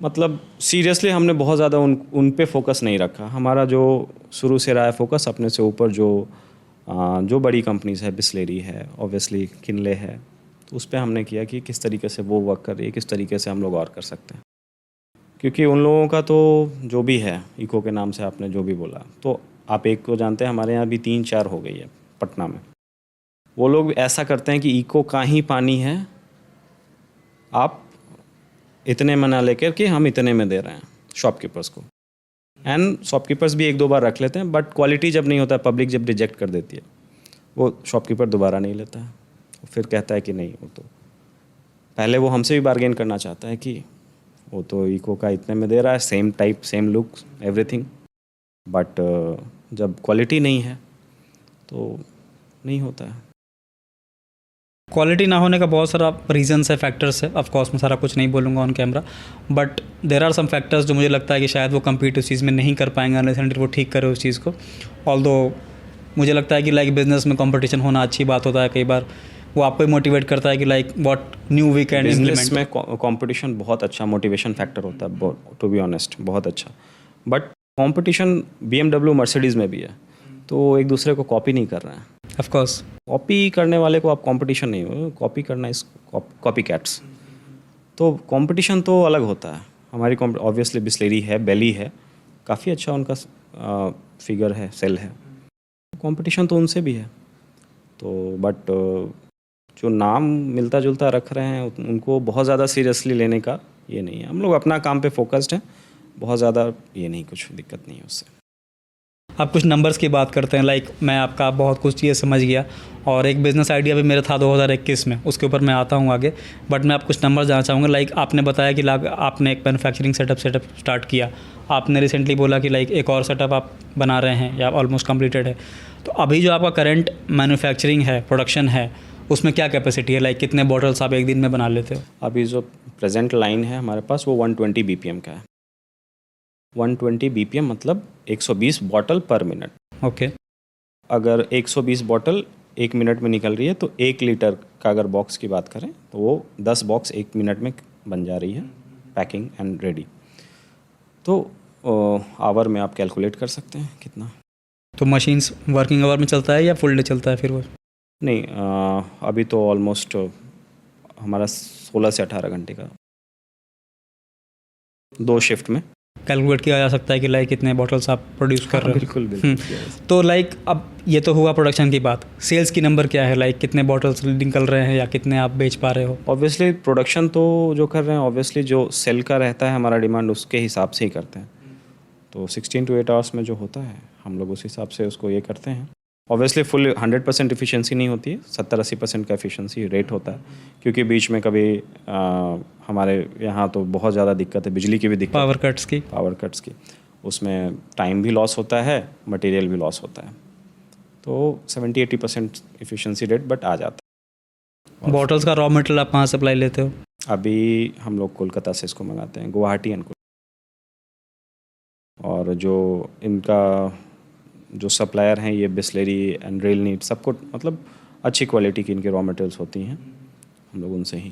मतलब सीरियसली हमने बहुत ज़्यादा उन पे फोकस नहीं रखा। हमारा जो शुरू से रहा है फोकस अपने से ऊपर जो बड़ी कंपनीज़ है, बिस्लेरी है, ऑब्वियसली किनले है, तो उस पर हमने किया कि किस तरीके से वो वर्क कर रही है, किस तरीके से हम लोग और कर सकते हैं। क्योंकि उन लोगों का तो जो भी है इको के नाम से आपने जो भी बोला, तो आप एक को जानते हैं, हमारे यहाँ भी 3-4 हो गई है पटना में। वो लोग ऐसा करते हैं कि इको का ही पानी है, आप इतने में ना लेकर कि हम इतने में दे रहे हैं शॉपकीपर्स को। एंड शॉपकीपर्स भी 1-2 बार रख लेते हैं, बट क्वालिटी जब नहीं होता है, पब्लिक जब रिजेक्ट कर देती है, वो शॉपकीपर दोबारा नहीं लेता है। फिर कहता है कि नहीं, वो तो पहले वो हमसे भी बार्गेन करना चाहता है कि वो तो इको का इतने में दे रहा है, same type, same look, everything, but जब क्वालिटी नहीं है तो नहीं होता है। क्वालिटी ना होने का बहुत सारा रीजंस है, फैक्टर्स है। ऑफ कोर्स मैं सारा कुछ नहीं बोलूँगा on camera, but there are some factors जो मुझे लगता है कि शायद वो कम्पीट उस चीज़ में नहीं कर पाएंगे अनलेस एंड वो ठीक करे उस चीज़ को। ऑल्दो मुझे लगता है कि लाइक बिजनेस में कंपटीशन होना अच्छी बात होता है। कई बार वो आपको मोटिवेट करता है कि like what new we can implement. Business में कंपटीशन बहुत अच्छा मोटिवेशन फैक्टर होता है, टू बी ऑनेस्ट, बहुत अच्छा। बट कंपटीशन BMW मर्सिडीज़ में भी है, तो एक दूसरे को कॉपी नहीं कर रहे हैं। ऑफ कोर्स कॉपी करने वाले को आप कंपटीशन नहीं हो, कॉपी करना इस कॉपी कैट्स। तो कंपटीशन तो अलग होता है। हमारी ऑब्वियसली बिस्लेरी है, बेली है, काफ़ी अच्छा उनका फिगर है, सेल है, कंपटीशन तो उनसे भी है। तो बट जो नाम मिलता जुलता रख रहे हैं उनको बहुत ज़्यादा सीरियसली लेने का ये नहीं है। हम लोग अपना काम पे फोकस्ड हैं, बहुत ज़्यादा ये नहीं, कुछ दिक्कत नहीं है उससे। आप कुछ नंबर्स की बात करते हैं, लाइक मैं आपका बहुत कुछ चीज़ें समझ गया और एक बिज़नेस आइडिया भी मेरा था 2021 में, उसके ऊपर मैं आता हूँ आगे। बट मैं आप कुछ नंबर जानना चाहूँगा। लाइक आपने बताया कि आपने एक मैन्युफैक्चरिंग सेटअप स्टार्ट किया, आपने रिसेंटली बोला कि लाइक एक और सेटअप आप बना रहे हैं या ऑलमोस्ट कंप्लीटेड है। तो अभी जो आपका करंट मैन्युफैक्चरिंग है, प्रोडक्शन है, उसमें क्या कैपेसिटी है? लाइक कितने बॉटल्स आप एक दिन में बना लेते हो? अभी जो प्रेजेंट लाइन है हमारे पास वो 120 BPM का है। 120 BPM मतलब 120 बॉटल पर मिनट। ओके। अगर 120 बॉटल 1 मिनट में निकल रही है तो 1 लीटर का अगर बॉक्स की बात करें तो वो 10 बॉक्स 1 मिनट में बन जा रही है, पैकिंग एंड रेडी। तो आवर में आप कैलकुलेट कर सकते हैं कितना। तो मशीन्स वर्किंग आवर में चलता है या फुल डे चलता है फिर वो? नहीं, अभी तो ऑलमोस्ट हमारा 16 से 18 घंटे का 2 शिफ्ट में कैलकुलेट किया जा सकता है कि लाइक कितने बॉटल्स आप प्रोड्यूस कर रहे हो। बिल्कुल बिल्कुल। तो लाइक अब ये तो हुआ प्रोडक्शन की बात, सेल्स की नंबर क्या है? लाइक कितने बॉटल्स निकल रहे हैं या कितने आप बेच पा रहे हो? ऑब्वियसली प्रोडक्शन तो जो कर रहे हैं, ऑब्वियसली जो सेल का रहता है हमारा डिमांड, उसके हिसाब से ही करते हैं। तो 16 to 8 आवर्स में जो होता है हम लोग उस हिसाब से उसको ये करते हैं। ऑब्वियसली फुल 100% एफिशिएंसी नहीं होती है, 70-80% का एफिशिएंसी रेट होता है, क्योंकि बीच में कभी हमारे यहाँ तो बहुत ज़्यादा दिक्कत है, बिजली की भी दिक्कत, पावर कट्स की उसमें टाइम भी लॉस होता है, मटेरियल भी लॉस होता है। तो 70-80% एफिशिएंसी रेट बट आ जाता है। बॉटल्स का रॉ मटेरियल आप कहाँ सप्लाई लेते हो? अभी हम लोग कोलकाता से इसको मंगाते हैं, गुवाहाटी एंड। और जो इनका जो सप्लायर हैं ये बिस्लेरी एंड रेल नीड, सबको मतलब अच्छी क्वालिटी की इनके रॉ मटेरियल्स होती हैं, हम लोग उनसे ही।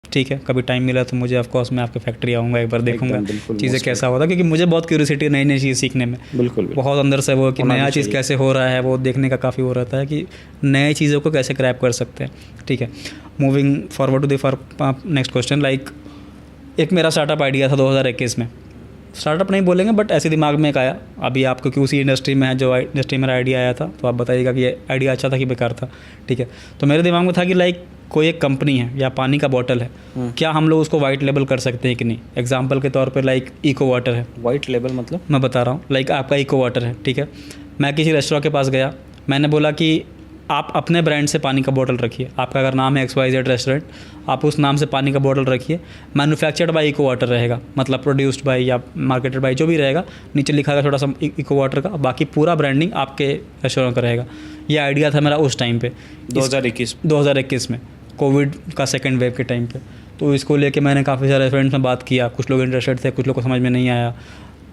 ठीक है, कभी टाइम मिला तो मुझे ऑफ कोर्स मैं आपकी फैक्ट्री आऊँगा, एक बार देखूंगा चीज़ें कैसा होता है, क्योंकि मुझे बहुत क्यूरियोसिटी नई नई चीज़ सीखने में। बिल्कुल बहुत अंदर से वो कि नया चीज़ कैसे हो रहा है वो देखने का काफ़ी वो रहता है कि नए चीज़ों को कैसे क्रैप कर सकते हैं। ठीक है, moving forward to the next question. Like एक मेरा स्टार्टअप आइडिया था 2021 में, स्टार्टअप नहीं बोलेंगे बट ऐसे दिमाग में एक आया, अभी आप क्योंकि उसी इंडस्ट्री में है जो इंडस्ट्री में मेरा आइडिया आया था, तो आप बताइएगा कि ये आइडिया अच्छा था कि बेकार था, ठीक है। तो मेरे दिमाग में था कि लाइक कोई एक कंपनी है या पानी का बॉटल है, क्या हम लोग उसको वाइट लेबल कर सकते हैं कि नहीं। एग्जाम्पल के तौर पर लाइक इको वाटर है। वाइट लेबल मतलब? मैं बता रहा हूँ, लाइक आपका इको वाटर है, ठीक है। मैं किसी रेस्टोरेंट के पास गया, मैंने बोला कि आप अपने ब्रांड से पानी का बोतल रखिए, आपका अगर नाम है XYZ रेस्टोरेंट, आप उस नाम से पानी का बोतल रखिए, मैन्युफैक्चर्ड बाय इको वाटर रहेगा, मतलब प्रोड्यूस्ड बाय या मार्केटेड बाय जो भी रहेगा, नीचे लिखा था थोड़ा सा इको वाटर का, बाकी पूरा ब्रांडिंग आपके रेस्टोरेंट का रहेगा। ये आइडिया था मेरा उस टाइम पे 2021 में, कोविड का सेकेंड वेव के टाइम पे। तो इसको लेके मैंने काफ़ी सारे फ्रेंड्स में बात किया, कुछ लोग इंटरेस्टेड थे, कुछ लोग को समझ में नहीं आया,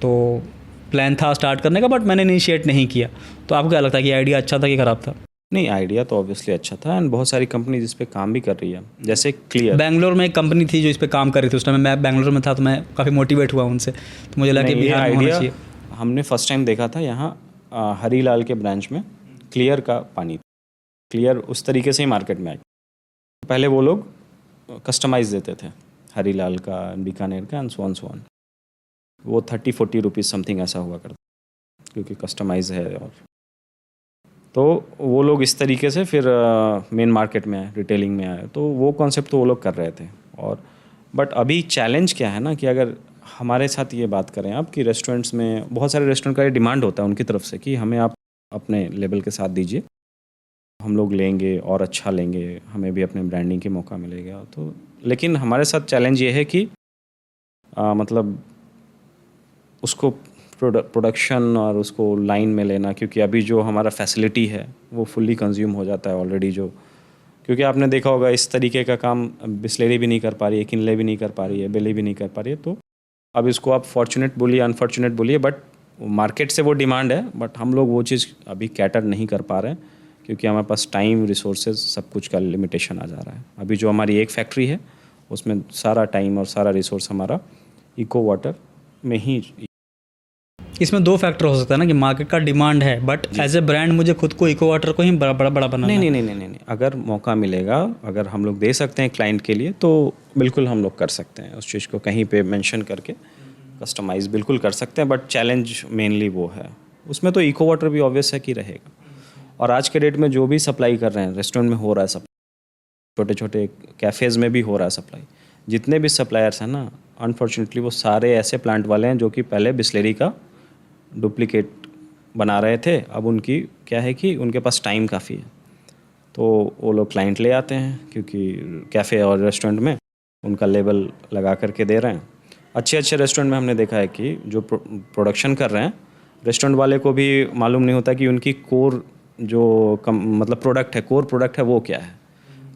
तो प्लान था स्टार्ट करने का बट मैंने इनिशिएट नहीं किया। तो आपको क्या लगता है कि आइडिया अच्छा था कि ख़राब था? नहीं, आइडिया तो ऑब्वियसली अच्छा था एंड बहुत सारी कंपनी इस पे काम भी कर रही है, जैसे क्लियर। बैंगलोर में एक कंपनी थी जो इस पे काम कर रही थी, उस टाइम मैं बैंगलोर में था, तो मैं काफ़ी मोटिवेट हुआ उनसे, तो मुझे लगा कि बिहार में होना चाहिए। हमने फर्स्ट टाइम देखा था यहाँ हरीलाल के ब्रांच में क्लियर का पानी, क्लियर उस तरीके से ही मार्केट में आई। पहले वो लोग कस्टमाइज देते थे, हरीलाल का, बीकानेर का एंड सो ऑन। वो 30-40 रुपीज़ समथिंग ऐसा हुआ करता, क्योंकि कस्टमाइज है। और तो वो लोग इस तरीके से फिर मेन मार्केट में आए, रिटेलिंग में आए, तो वो कॉन्सेप्ट तो वो लोग कर रहे थे। और बट अभी चैलेंज क्या है ना कि अगर हमारे साथ ये बात करें आप कि रेस्टोरेंट्स में, बहुत सारे रेस्टोरेंट का ये डिमांड होता है उनकी तरफ से कि हमें आप अपने लेवल के साथ दीजिए, हम लोग लेंगे और अच्छा लेंगे, हमें भी अपने ब्रांडिंग के मौका मिलेगा। तो लेकिन हमारे साथ चैलेंज ये है कि मतलब उसको प्रोडक्शन और उसको लाइन में लेना, क्योंकि अभी जो हमारा फैसिलिटी है वो फुल्ली कंज्यूम हो जाता है ऑलरेडी। जो क्योंकि आपने देखा होगा इस तरीके का काम बिस्लेरी भी नहीं कर पा रही है, किनले भी नहीं कर पा रही है, बेली भी नहीं कर पा रही है। तो अब इसको आप फॉर्चुनेट बोलिए, अनफॉर्चुनेट बोलिए, बट मार्केट से वो डिमांड है, बट हम लोग वो चीज़ अभी कैटर नहीं कर पा रहे हैं, क्योंकि हमारे पास टाइम, रिसोर्सेज, सब कुछ का लिमिटेशन आ जा रहा है। अभी जो हमारी एक फैक्ट्री है उसमें सारा टाइम और सारा रिसोर्स हमारा इको वाटर में ही। इसमें दो फैक्टर हो सकता है ना कि मार्केट का डिमांड है, बट एज ए ब्रांड मुझे खुद को इको वाटर को ही बड़ा बनाना है। नहीं, अगर मौका मिलेगा, अगर हम लोग दे सकते हैं क्लाइंट के लिए, तो बिल्कुल हम लोग कर सकते हैं उस चीज़ को कहीं पे मेंशन करके कस्टमाइज़ बिल्कुल कर सकते हैं। बट चैलेंज मेनली वो है उसमें। तो इको वाटर भी ऑब्वियस है कि रहेगा। और आज के डेट में जो भी सप्लाई कर रहे हैं, रेस्टोरेंट में हो रहा है सप्लाई, छोटे छोटे कैफ़ेज़ में भी हो रहा है सप्लाई। जितने भी सप्लायर्स हैं ना, अनफॉर्चुनेटली वो सारे ऐसे प्लांट वाले हैं जो कि पहले बिस्लेरी का डुप्लीकेट बना रहे थे। अब उनकी क्या है कि उनके पास टाइम काफ़ी है, तो वो लोग क्लाइंट ले आते हैं, क्योंकि कैफ़े और रेस्टोरेंट में उनका लेबल लगा करके दे रहे हैं। अच्छे रेस्टोरेंट में हमने देखा है कि जो प्रोडक्शन कर रहे हैं, रेस्टोरेंट वाले को भी मालूम नहीं होता कि उनकी कोर जो मतलब प्रोडक्ट है, कोर प्रोडक्ट है वो क्या है।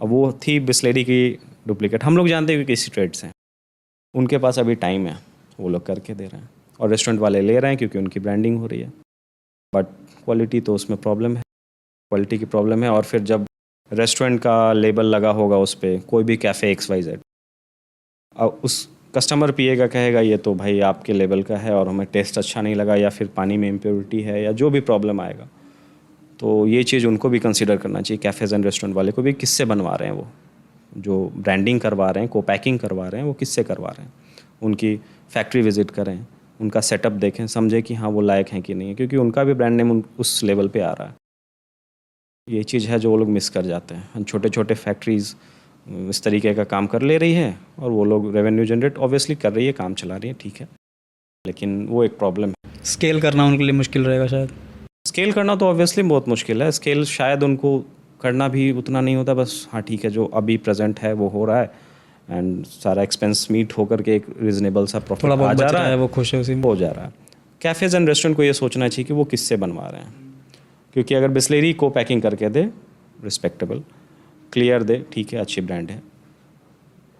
अब वो थी बिस्लेरी की डुप्लीकेट। हम लोग जानते हैं कि किसी ट्रेड्स हैं, उनके पास अभी टाइम है, वो लोग करके दे रहे हैं, और रेस्टोरेंट वाले ले रहे हैं क्योंकि उनकी ब्रांडिंग हो रही है। बट क्वालिटी तो उसमें प्रॉब्लम है, क्वालिटी की प्रॉब्लम है। और फिर जब रेस्टोरेंट का लेबल लगा होगा उस पर, कोई भी कैफ़े XYZ, अब उस कस्टमर पिएगा, कहेगा ये तो भाई आपके लेवल का है और हमें टेस्ट अच्छा नहीं लगा, या फिर पानी में इम्प्योरिटी है, या जो भी प्रॉब्लम आएगा। तो ये चीज़ उनको भी कंसीडर करना चाहिए, कैफ़ेज़ एंड रेस्टोरेंट वाले को भी, किससे बनवा रहे हैं वो, जो ब्रांडिंग करवा रहे हैं, को पैकिंग करवा रहे हैं, वो किससे करवा रहे हैं। उनकी फैक्ट्री विज़िट करें, उनका सेटअप देखें, समझें कि हाँ वो लायक हैं कि नहीं है, क्योंकि उनका भी ब्रांड नेम उस लेवल पे आ रहा है। ये चीज़ है जो वो लोग मिस कर जाते हैं। छोटे छोटे फैक्ट्रीज़ इस तरीके का काम कर ले रही है और वो लोग रेवेन्यू जनरेट ऑब्वियसली कर रही है, काम चला रही है, ठीक है, लेकिन वो एक प्रॉब्लम है। स्केल करना उनके लिए मुश्किल रहेगा शायद। स्केल करना तो ऑब्वियसली बहुत मुश्किल है। स्केल शायद उनको करना भी उतना नहीं होता, बस हाँ ठीक है, जो अभी प्रेजेंट है वो हो रहा है एंड सारा एक्सपेंस मीट होकर के एक रीजनेबल सा प्रॉफिट आ जा रहा है, वो खुश है, उसी में हो जा रहा है। कैफ़ेज़ एंड रेस्टोरेंट को ये सोचना चाहिए कि वो किससे बनवा रहे हैं, क्योंकि अगर बिस्लेरी को पैकिंग करके दे, रिस्पेक्टेबल, क्लियर दे, ठीक है, अच्छी ब्रांड है,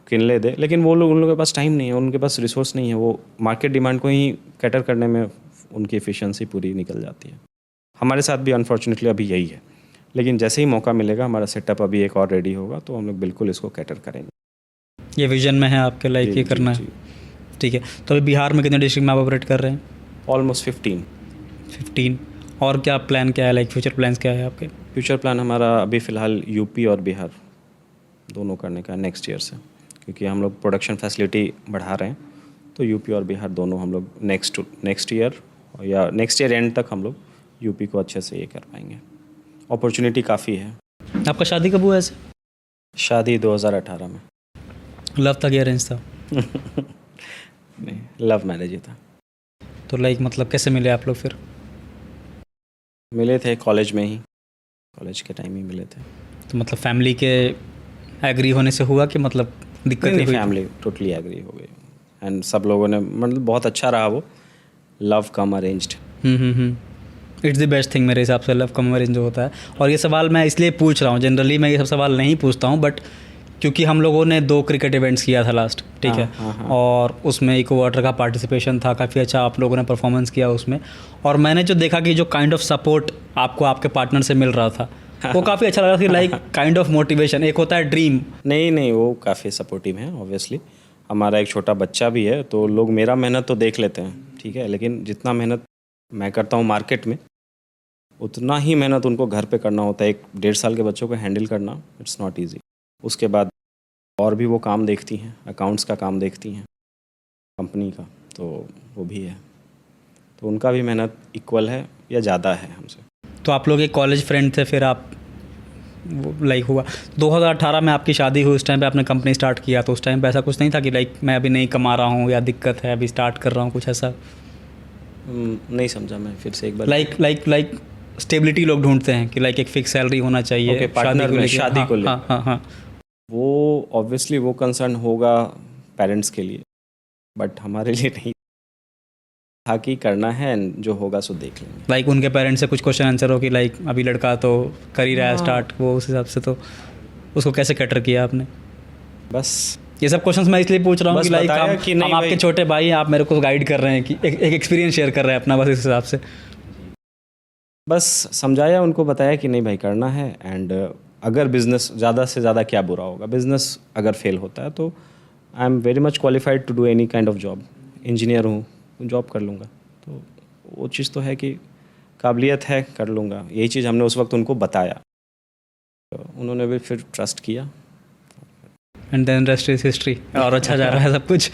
किनले दे, लेकिन वो लोग, उन लोगों के पास टाइम नहीं है, उनके पास रिसोर्स नहीं है, वो मार्केट डिमांड को ही कैटर करने में उनकी एफिशिएंसी पूरी निकल जाती है। हमारे साथ भी अनफॉर्चुनेटली अभी यही है, लेकिन जैसे ही मौका मिलेगा, हमारा सेटअप अभी एक और रेडी होगा, तो हम लोग बिल्कुल इसको कैटर करेंगे। ये विजन में है आपके, लाइक ये करना है, ठीक है। तो अभी बिहार में कितने डिस्ट्रिक्ट में आप ऑपरेट कर रहे हैं? ऑलमोस्ट 15। और क्या प्लान क्या है, लाइक फ्यूचर प्लान्स क्या है आपके? फ्यूचर प्लान हमारा अभी फ़िलहाल यूपी और बिहार दोनों करने का नेक्स्ट ईयर से, क्योंकि हम लोग प्रोडक्शन फैसिलिटी बढ़ा रहे हैं, तो यूपी और बिहार दोनों हम लोग नेक्स्ट ईयर या नेक्स्ट ईयर एंड तक हम लोग यूपी को अच्छे से ये कर पाएंगे। अपॉर्चुनिटी काफ़ी है। आपका शादी कब हुआ ऐसे? शादी 2018 में। लव था कि अरेंज था? नहीं, लव मैरिज ही था। तो लाइक मतलब कैसे मिले आप लोग फिर? मिले थे कॉलेज में ही, कॉलेज के टाइम ही मिले थे। तो मतलब फैमिली के एग्री होने से हुआ कि मतलब दिक्कत नहीं हुई? फैमिली टोटली एग्री हो गई एंड सब लोगों ने, मतलब बहुत अच्छा रहा वो। Love come arranged. It's the best thing मेरे हिसाब से, लव कम अरेंज जो होता है। और ये सवाल मैं इसलिए पूछ रहा हूँ, जनरली मैं ये सब सवाल नहीं पूछता हूँ, बट क्योंकि हम लोगों ने 2 क्रिकेट इवेंट्स किया था लास्ट, ठीक है। और उसमें इको वाटर का पार्टिसिपेशन था, काफ़ी अच्छा आप लोगों ने परफॉर्मेंस किया उसमें। और मैंने जो देखा कि जो काइंड ऑफ सपोर्ट आपको आपके पार्टनर से मिल रहा था वो काफ़ी अच्छा लगा कि लाइक काइंड ऑफ मोटिवेशन, एक होता है ड्रीम। नहीं, वो काफ़ी सपोर्टिव हैं ऑब्वियसली। हमारा एक छोटा बच्चा भी है, तो लोग मेरा मेहनत तो देख लेते हैं, ठीक है, लेकिन जितना मेहनत मैं करता हूँ मार्केट में, उतना ही मेहनत उनको घर पे करना होता है। एक 1.5 साल के बच्चों को हैंडल करना इट्स नॉट ईजी। उसके बाद और भी वो काम देखती हैं, अकाउंट्स का काम देखती हैं कंपनी का, तो वो भी है। तो उनका भी मेहनत इक्वल है या ज़्यादा है हमसे। तो आप लोग एक कॉलेज फ्रेंड थे, फिर आप लाइक हुआ 2018 में आपकी शादी हुई, उस टाइम पे आपने कंपनी स्टार्ट किया, तो उस टाइम पे ऐसा कुछ नहीं था कि लाइक मैं अभी नहीं कमा रहा हूँ या दिक्कत है अभी स्टार्ट कर रहा हूँ, कुछ ऐसा? नहीं समझा मैं, फिर से एक बार। लाइक स्टेबिलिटी लोग ढूंढते हैं कि लाइक एक फिक्स सैलरी होना चाहिए। Okay, पार्टनर में शादी को लेकर। हाँ। वो ऑब्वियसली वो कंसर्न होगा पेरेंट्स के लिए, बट हमारे लिए नहीं था कि करना है, जो होगा सो देख लेंगे। लाइक उनके पेरेंट्स से कुछ क्वेश्चन आंसर हो कि लाइक अभी लड़का तो कर ही रहा है स्टार्ट, वो उस हिसाब से, तो उसको कैसे कैटर किया आपने? बस ये सब क्वेश्चंस मैं इसलिए पूछ रहा हूँ बस कि लाइक बताया कि नहीं हम आपके भाई। छोटे भाई हैं, आप मेरे को गाइड कर रहे हैं कि एक एक्सपीरियंस शेयर कर रहे हैं अपना, बस इस हिसाब से। बस समझाया उनको, बताया कि नहीं भाई करना है, एंड अगर बिज़नेस ज़्यादा से ज़्यादा क्या बुरा होगा, बिज़नेस अगर फेल होता है तो I am very much qualified to do any kind of job. Engineer हूँ, जॉब कर लूँगा, तो वो चीज़ तो है कि काबिलियत है, कर लूँगा। यही चीज़ हमने उस वक्त उनको बताया, तो उन्होंने भी फिर ट्रस्ट किया। And then rest is history, और अच्छा जा रहा है सब कुछ।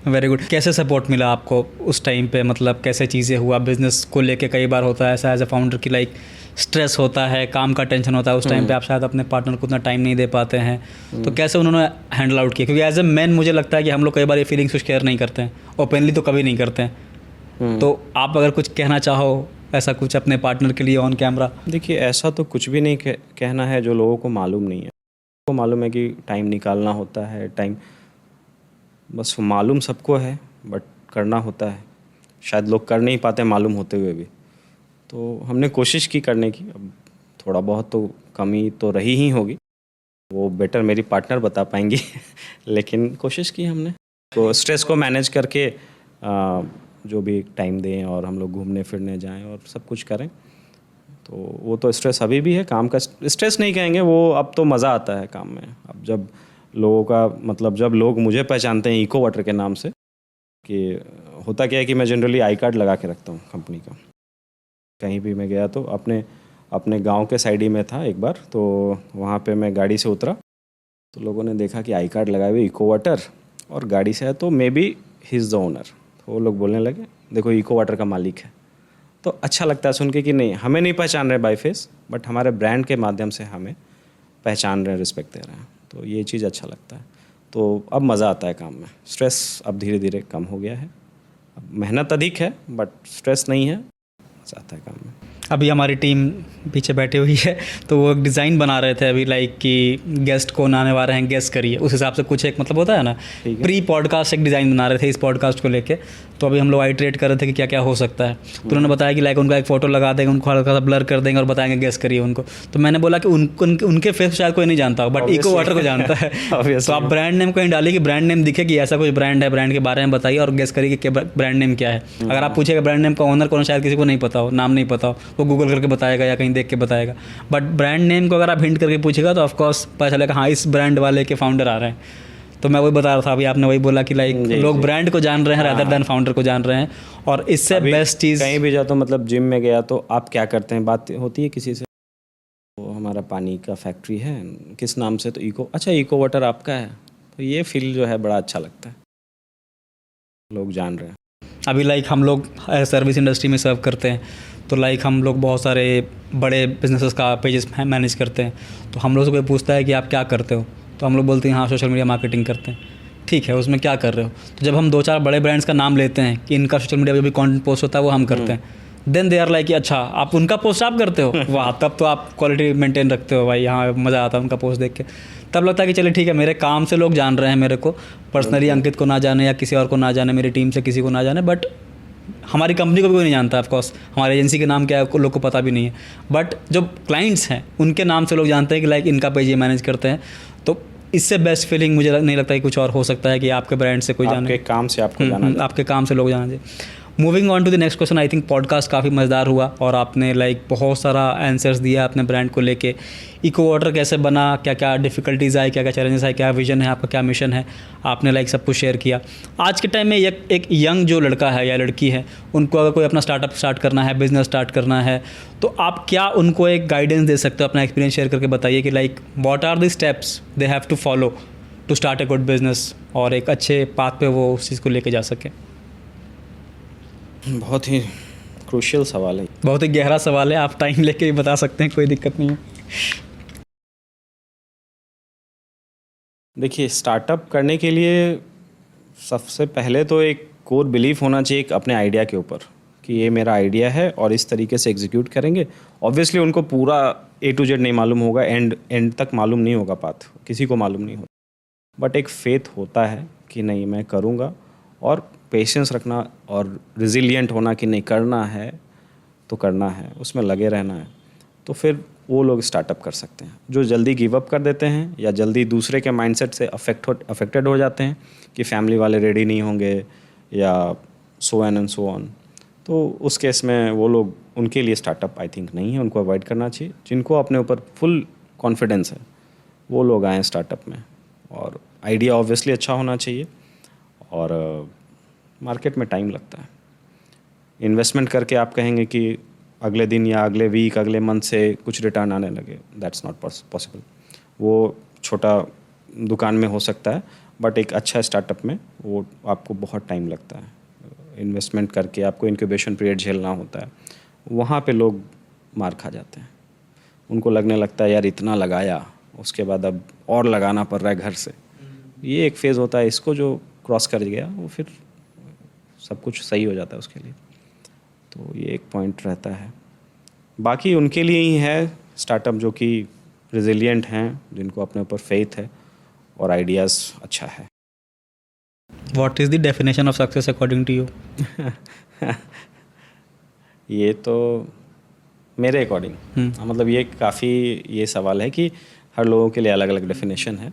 Very good. कैसे सपोर्ट मिला आपको उस टाइम पे, मतलब कैसे चीज़ें हुआ बिजनेस को लेके? कई बार होता है ऐसा एज अ फाउंडर की लाइक स्ट्रेस होता है, काम का टेंशन होता है, उस टाइम पे आप शायद अपने पार्टनर को उतना टाइम नहीं दे पाते हैं, तो कैसे उन्होंने हैंडल आउट किया? क्योंकि एज अ मैन मुझे लगता है कि हम लोग कई बार ये फीलिंग्स शेयर नहीं करते हैं, ओपनली तो कभी नहीं करते हैं। तो आप अगर कुछ कहना चाहो ऐसा कुछ अपने पार्टनर के लिए ऑन कैमरा? देखिए, ऐसा तो कुछ भी नहीं कहना है जो लोगों को मालूम नहीं है। को मालूम है कि टाइम निकालना होता है, टाइम बस मालूम सबको है, बट करना होता है। शायद लोग कर नहीं पाते मालूम होते हुए भी, तो हमने कोशिश की करने की। अब थोड़ा बहुत तो कमी तो रही ही होगी, वो बेटर मेरी पार्टनर बता पाएंगी। लेकिन कोशिश की हमने, तो स्ट्रेस को मैनेज करके जो भी टाइम दें और हम लोग घूमने फिरने जाएं और सब कुछ करें। तो वो तो स्ट्रेस अभी भी है, काम का स्ट्रेस नहीं कहेंगे वो, अब तो मज़ा आता है काम में। अब जब लोगों का मतलब जब लोग मुझे पहचानते हैं इको वाटर के नाम से, कि होता क्या है कि मैं जनरली आई कार्ड लगा के रखता हूँ कंपनी का। कहीं भी मैं गया तो अपने गांव के साइड ही में था एक बार, तो वहाँ पे मैं गाड़ी से उतरा तो लोगों ने देखा कि आई कार्ड लगाए हुए इको वाटर और गाड़ी से है, तो may be he is the owner. तो वो लोग बोलने लगे देखो इको वाटर का मालिक है। तो अच्छा लगता है सुन के कि नहीं, हमें नहीं पहचान रहे बाय फेस, बट हमारे ब्रांड के माध्यम से हमें पहचान रहे हैं, रिस्पेक्ट दे रहे हैं। तो ये चीज़ अच्छा लगता है। तो अब मज़ा आता है काम में, स्ट्रेस अब धीरे धीरे कम हो गया है। अब मेहनत अधिक है बट स्ट्रेस नहीं है, मज़ा आता है काम में। अभी हमारी टीम पीछे बैठी हुई है, तो वो एक डिज़ाइन बना रहे थे अभी, लाइक कि गेस्ट कौन आने वाले हैं, गेस्ट करिए, उस हिसाब से कुछ एक मतलब होता है ना, प्री पॉडकास्ट एक डिज़ाइन बना रहे थे इस पॉडकास्ट को लेके। तो अभी हम लोग आइट्रेट कर रहे थे कि क्या क्या हो सकता है। तो उन्होंने बताया कि लाइक उनका एक फ़ोटो लगा देंगे, उनको हल्का सा ब्लर कर देंगे और बताएंगे गेस्ट करिए उनको। तो मैंने बोला कि उनके फेस शायद कोई नहीं जानता, बट इको वाटर को जानता है। तो आप ब्रांड नेम कहीं डालिए कि ब्रांड नेम दिखे कि ऐसा कुछ ब्रांड है, ब्रांड के बारे में बताइए और गेस्ट करिए कि ब्रांड नेम क्या है। अगर आप पूछेगा ब्रांड नेम का ओनर कौन, शायद किसी को नहीं पता हो, नाम नहीं पता हो, वो गूगल करके बताएगा या कहीं देख के बताएगा। बट ब्रांड नेम को अगर आप हिंट करके पूछेगा तो ऑफकोर्स पता चलेगा हाँ इस ब्रांड वाले के फाउंडर आ रहे हैं। तो मैं वही बता रहा था, अभी आपने वही बोला कि लाइक लोग ब्रांड को जान रहे हैं रादर देन फाउंडर को जान रहे हैं। और इससे बेस्ट चीज़, कहीं भी जाता हूँ, मतलब जिम में गया तो आप क्या करते हैं, बात होती है किसी से, तो हमारा पानी का फैक्ट्री है किस नाम से, तो इको, अच्छा इको वाटर आपका है। तो ये फील जो है बड़ा अच्छा लगता है। लोग जान रहे हैं। अभी लाइक हम लोग सर्विस इंडस्ट्री में सर्व करते हैं, तो लाइक हम लोग बहुत सारे बड़े बिजनेसेस का पेजेस मैनेज करते हैं। तो हम लोग से कोई पूछता है कि आप क्या करते हो, तो हम लोग बोलते हैं हाँ सोशल मीडिया मार्केटिंग करते हैं। ठीक है, उसमें क्या कर रहे हो? तो जब हम 2-4 बड़े ब्रांड्स का नाम लेते हैं कि इनका सोशल मीडिया पे भी कंटेंट पोस्ट होता है वो हम करते हैं, देन दे आर लाइक कि अच्छा आप उनका पोस्ट आप करते हो, वाह तब तो आप क्वालिटी मेंटेन रखते हो भाई, हाँ मज़ा आता है उनका पोस्ट देख के। तब लगता है कि चलिए ठीक है, मेरे काम से लोग जान रहे हैं मेरे को, पर्सनली अंकित को ना जाने या किसी और को ना जाने, मेरी टीम से किसी को ना जाने, बट हमारी कंपनी को भी कोई नहीं जानता। ऑफ कोर्स हमारी एजेंसी के नाम क्या है लोग को पता भी नहीं है, बट जो क्लाइंट्स हैं उनके नाम से लोग जानते हैं कि लाइक इनका पेज ये मैनेज करते हैं। तो इससे बेस्ट फीलिंग मुझे नहीं लगता कि कुछ और हो सकता है कि आपके ब्रांड से कोई जाने, आपके काम से आपको जाना जाए। आपके काम से लोग जाना चाहिए। Moving on to the next question, I think podcast काफ़ी मज़ेदार हुआ और आपने लाइक बहुत सारा आंसर्स दिया अपने ब्रांड को लेके। इको वाटर कैसे बना, क्या क्या डिफ़िकल्टीज़ आई, क्या क्या चैलेंजेस आए, क्या विजन है आपका, क्या मिशन है, आपने लाइक सब कुछ शेयर किया। आज के टाइम में एक यंग जो लड़का है या लड़की है, उनको अगर कोई अपना स्टार्टअप स्टार्ट करना है, बिजनेस स्टार्ट करना है, तो आप क्या उनको एक गाइडेंस दे सकते हो? अपना एक्सपीरियंस शेयर करके बताइए कि like what are the steps they have to follow to start a good business और एक अच्छे पाथ पे वो उस चीज़ को लेके जा सके। बहुत ही क्रूशियल सवाल है, बहुत ही गहरा सवाल है, आप टाइम लेके भी बता सकते हैं, कोई दिक्कत नहीं है। देखिए स्टार्टअप करने के लिए सबसे पहले तो एक कोर बिलीफ होना चाहिए एक अपने आइडिया के ऊपर कि ये मेरा आइडिया है और इस तरीके से एग्जीक्यूट करेंगे। ऑब्वियसली उनको पूरा A to Z नहीं मालूम होगा, एंड तक मालूम नहीं होगा, पाथ किसी को मालूम नहीं होता, बट एक फेथ होता है कि नहीं मैं करूँगा, और पेशेंस रखना और रिजिलियंट होना कि नहीं करना है तो करना है, उसमें लगे रहना है। तो फिर वो लोग स्टार्टअप कर सकते हैं। जो जल्दी गिव अप कर देते हैं या जल्दी दूसरे के माइंडसेट से अफेक्टेड हो जाते हैं कि फैमिली वाले रेडी नहीं होंगे या सो एन एंड सो ऑन, तो उस केस में वो लोग, उनके लिए स्टार्टअप आई थिंक नहीं है, उनको अवॉइड करना चाहिए। जिनको अपने ऊपर फुल कॉन्फिडेंस है वो लोग आएँ स्टार्टअप में, और आइडिया ऑब्वियसली अच्छा होना चाहिए, और मार्केट में टाइम लगता है। इन्वेस्टमेंट करके आप कहेंगे कि अगले दिन या अगले वीक, अगले मंथ से कुछ रिटर्न आने लगे, दैट्स नॉट पॉसिबल। वो छोटा दुकान में हो सकता है, बट एक अच्छा स्टार्टअप में वो आपको बहुत टाइम लगता है। इन्वेस्टमेंट करके आपको इंक्यूबेशन पीरियड झेलना होता है, वहाँ पे लोग मार खा जाते हैं। उनको लगने लगता है यार इतना लगाया, उसके बाद अब और लगाना पड़ रहा है घर से। ये एक फेज़ होता है, इसको जो क्रॉस कर गया वो फिर सब कुछ सही हो जाता है उसके लिए। तो ये एक पॉइंट रहता है। बाकी उनके लिए ही है स्टार्टअप जो कि रिजिलियंट हैं, जिनको अपने ऊपर फेथ है और आइडियाज़ अच्छा है। What is the definition of success according to you? ये तो मेरे अकॉर्डिंग मतलब ये काफ़ी ये सवाल है कि हर लोगों के लिए अलग अलग डेफिनेशन है।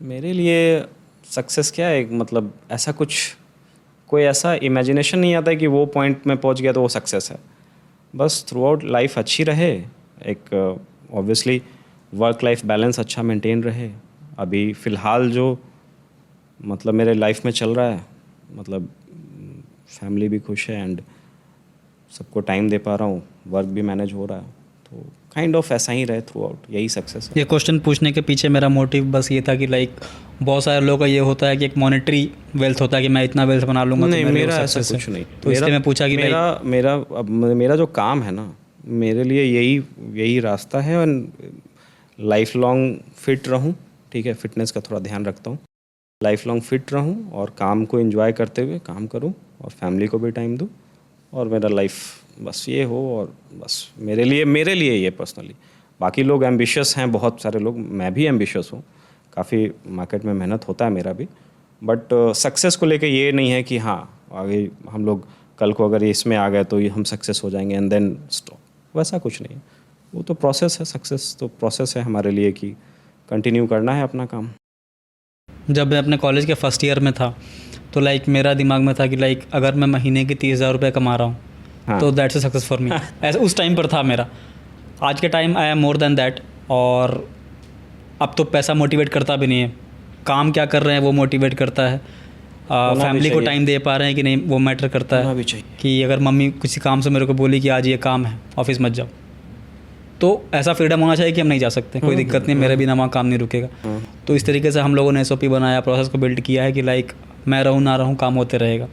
मेरे लिए सक्सेस क्या है, मतलब ऐसा कुछ कोई ऐसा इमेजिनेशन नहीं आता है कि वो पॉइंट में पहुंच गया तो वो सक्सेस है। बस थ्रू आउट लाइफ अच्छी रहे, एक ऑब्वियसली वर्क लाइफ बैलेंस अच्छा मेंटेन रहे। अभी फ़िलहाल जो मतलब मेरे लाइफ में चल रहा है, मतलब फैमिली भी खुश है एंड सबको टाइम दे पा रहा हूँ, वर्क भी मैनेज हो रहा है, तो काइंड ऑफ ऐसा ही रहे थ्रू आउट, यही सक्सेस है। ये क्वेश्चन पूछने के पीछे मेरा मोटिव बस ये था कि लाइक बहुत सारे लोगों का ये होता है कि एक मॉनेटरी वेल्थ होता है कि मैं इतना वेल्थ बना लूँगा, नहीं तो मेरा ऐसा कुछ नहीं। तो इसलिए मैं पूछा कि मेरा जो काम है ना, मेरे लिए यही रास्ता है, और लाइफ लॉन्ग फिट रहूँ, ठीक है, फिटनेस का थोड़ा ध्यान रखता हूँ, लाइफ लॉन्ग फिट रहूँ और काम को एंजॉय करते हुए काम करूँ और फैमिली को भी टाइम दूँ, और मेरा लाइफ बस ये हो, और बस मेरे लिए ये पर्सनली। बाकी लोग एम्बिशियस हैं, बहुत सारे लोग, मैं भी एम्बिशियस हूँ, काफ़ी मार्केट में मेहनत होता है मेरा भी, बट सक्सेस को लेके ये नहीं है कि हाँ आगे हम लोग कल को अगर इसमें आ गए तो ये हम सक्सेस हो जाएंगे एंड देन स्टॉप, वैसा कुछ नहीं है। वो तो प्रोसेस है, सक्सेस तो प्रोसेस है हमारे लिए कि कंटिन्यू करना है अपना काम। जब मैं अपने कॉलेज के फर्स्ट ईयर में था तो लाइक मेरा दिमाग में था कि लाइक अगर मैं महीने की 30,000 रुपये कमा रहा हूँ तो that's a success for me. ऐसा उस टाइम पर था मेरा। आज के time I am more than that, और अब तो पैसा मोटिवेट करता भी नहीं है, काम क्या कर रहे हैं वो मोटिवेट करता है। फैमिली को टाइम दे पा रहे हैं कि नहीं वो मैटर करता है। भी चाहिए कि अगर मम्मी किसी काम से मेरे को बोली कि आज ये काम है ऑफिस मत जाओ, तो ऐसा फ्रीडम होना चाहिए कि हम नहीं जा सकते, कोई दिक्कत नहीं, मेरे बिना वहाँ काम नहीं रुकेगा। तो इस तरीके से हम लोगों ने SOP बनाया, प्रोसेस को बिल्ड किया है कि लाइक मैं रहूँ ना रहूँ काम होते रहेगा,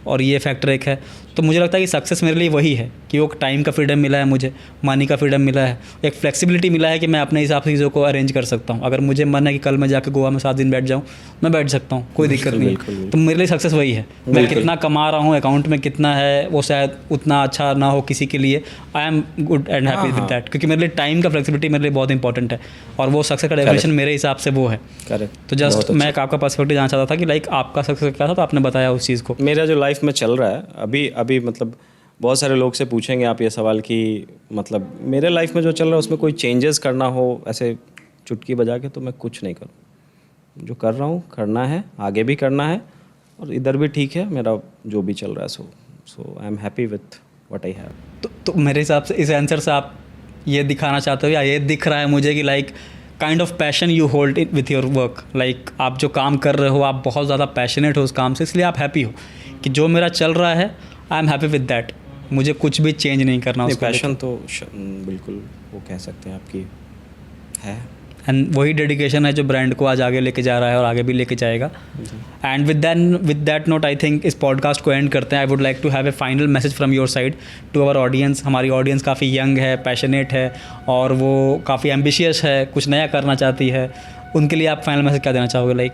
और ये फैक्टर एक है। तो मुझे लगता है कि सक्सेस मेरे लिए वही है कि वो टाइम का फ्रीडम मिला है, मुझे मनी का फ्रीडम मिला है, एक फ्लेक्सिबिलिटी मिला है कि मैं अपने हिसाब से चीज़ों को अरेंज कर सकता हूँ। अगर मुझे मन है कि कल मैं जाकर गोवा में 7 दिन बैठ जाऊँ, मैं बैठ सकता हूँ, कोई दिक्कत नहीं है। तो मेरे लिए सक्सेस वही है। मैं कितना कमा रहा हूँ, अकाउंट में कितना है, वो शायद उतना अच्छा ना हो किसी के लिए, I am good and happy with that, क्योंकि मेरे लिए टाइम का फ्लेक्सिबिलिटी मेरे लिए बहुत इंपॉर्टेंट है, और वो सक्सेस का डेफिनेशन मेरे हिसाब से वो है। तो जस्ट मैं एक आपका पर्सपेक्टिव जानना चाहता था कि लाइक आपका सक्सेस क्या था, तो आपने बताया उस चीज़ को। मेरा जो लाइफ में चल रहा है अभी मतलब बहुत सारे लोग से पूछेंगे आप ये सवाल कि मतलब मेरे लाइफ में जो चल रहा है उसमें कोई चेंजेस करना हो ऐसे चुटकी बजा के, तो मैं कुछ नहीं करूँ। जो कर रहा हूँ करना है, आगे भी करना है, और इधर भी ठीक है मेरा जो भी चल रहा है। So I am happy with what I have. तो मेरे हिसाब से इस आंसर से आप ये दिखाना चाहते हो, या ये दिख रहा है मुझे कि like kind of passion you hold it with your work, like आप जो काम कर रहे हो आप बहुत ज़्यादा पैशनेट हो उस काम से, इसलिए आप हैप्पी हो कि जो मेरा चल रहा है आई एम हैप्पी विद दैट, मुझे कुछ भी चेंज नहीं करना। उस पैशन तो बिल्कुल वो कह सकते हैं आपकी है, एंड वही डेडिकेशन है जो ब्रांड को आज आगे लेके जा रहा है और आगे भी लेके जाएगा। And with that note I think इस पॉडकास्ट को एंड करते हैं। I would like to have a final message from your side to our audience. हमारी ऑडियंस काफ़ी यंग है, पैशनेट है, और वो काफ़ी एम्बिशियस है, कुछ नया करना चाहती है। उनके लिए आप फाइनल मैसेज क्या देना चाहोगे, लाइक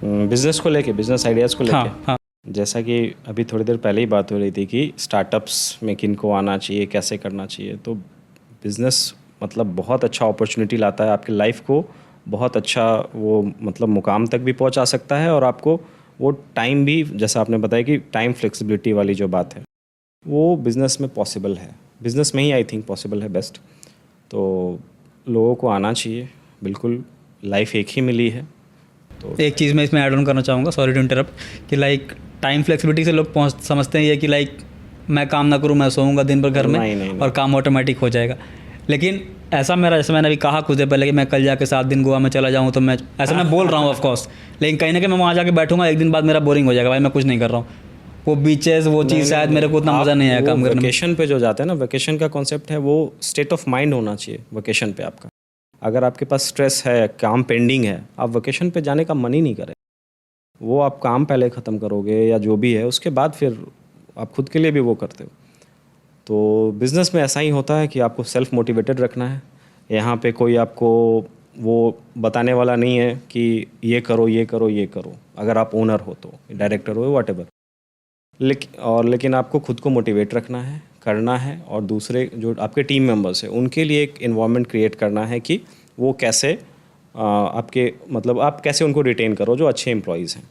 बिजनेस को लेके, बिजनेस आइडियाज़ को लेके? हाँ। जैसा कि अभी थोड़ी देर पहले ही बात हो रही थी कि स्टार्टअप्स में किन को आना चाहिए, कैसे करना चाहिए। तो बिज़नेस मतलब बहुत अच्छा अपॉर्चुनिटी लाता है, आपकी लाइफ को बहुत अच्छा वो मतलब मुकाम तक भी पहुंचा सकता है, और आपको वो टाइम भी, जैसा आपने बताया कि टाइम फ्लेक्सिबिलिटी वाली जो बात है वो बिज़नेस में पॉसिबल है, बिज़नेस में ही आई थिंक पॉसिबल है बेस्ट। तो लोगों को आना चाहिए, बिल्कुल लाइफ एक ही मिली है। तो एक चीज़ मैं इसमें ऐड ऑन करना चाहूँगा, सॉरी टू इंटरप्ट, कि लाइक टाइम फ्लेक्सिबिलिटी से लोग समझते हैं ये कि लाइक मैं काम ना करूँ, मैं सोऊंगा दिन भर घर में नहीं। और काम ऑटोमेटिक हो जाएगा। लेकिन ऐसा मेरा, जैसे मैंने अभी कहा कुछ देर पहले कि मैं कल जाके 7 दिन गोवा में चला जाऊँ, तो मैं ऐसा मैं बोल रहा हूँ ऑफ कोर्स, लेकिन कहीं ना कहीं मैं वहाँ जाके बैठूंगा, एक दिन बाद मेरा बोरिंग हो जाएगा, भाई मैं कुछ नहीं कर रहा हूँ। वो बीचेस, वो चीज़ शायद मेरे को उतना मज़ा नहीं आया काम करने में। वेकेशन पे जो जाते हैं ना, वेकेशन का कॉन्सेप्ट है वो स्टेट ऑफ माइंड होना चाहिए वेकेशन पे आपका। अगर आपके पास स्ट्रेस है, काम पेंडिंग है, आप वेकेशन पे जाने का मन ही नहीं करे, वो आप काम पहले ख़त्म करोगे या जो भी है, उसके बाद फिर आप खुद के लिए भी वो करते हो। तो बिज़नेस में ऐसा ही होता है कि आपको सेल्फ मोटिवेटेड रखना है। यहाँ पे कोई आपको वो बताने वाला नहीं है कि ये करो ये करो ये करो, अगर आप ओनर हो तो, डायरेक्टर हो, व्हाटएवर। लेकिन आपको खुद को मोटिवेट रखना है, करना है, और दूसरे जो आपके टीम मेंबर्स हैं उनके लिए एक इन्वायरमेंट क्रिएट करना है कि वो कैसे आपके मतलब आप कैसे उनको रिटेन करो जो अच्छे एम्प्लॉयज़ हैं।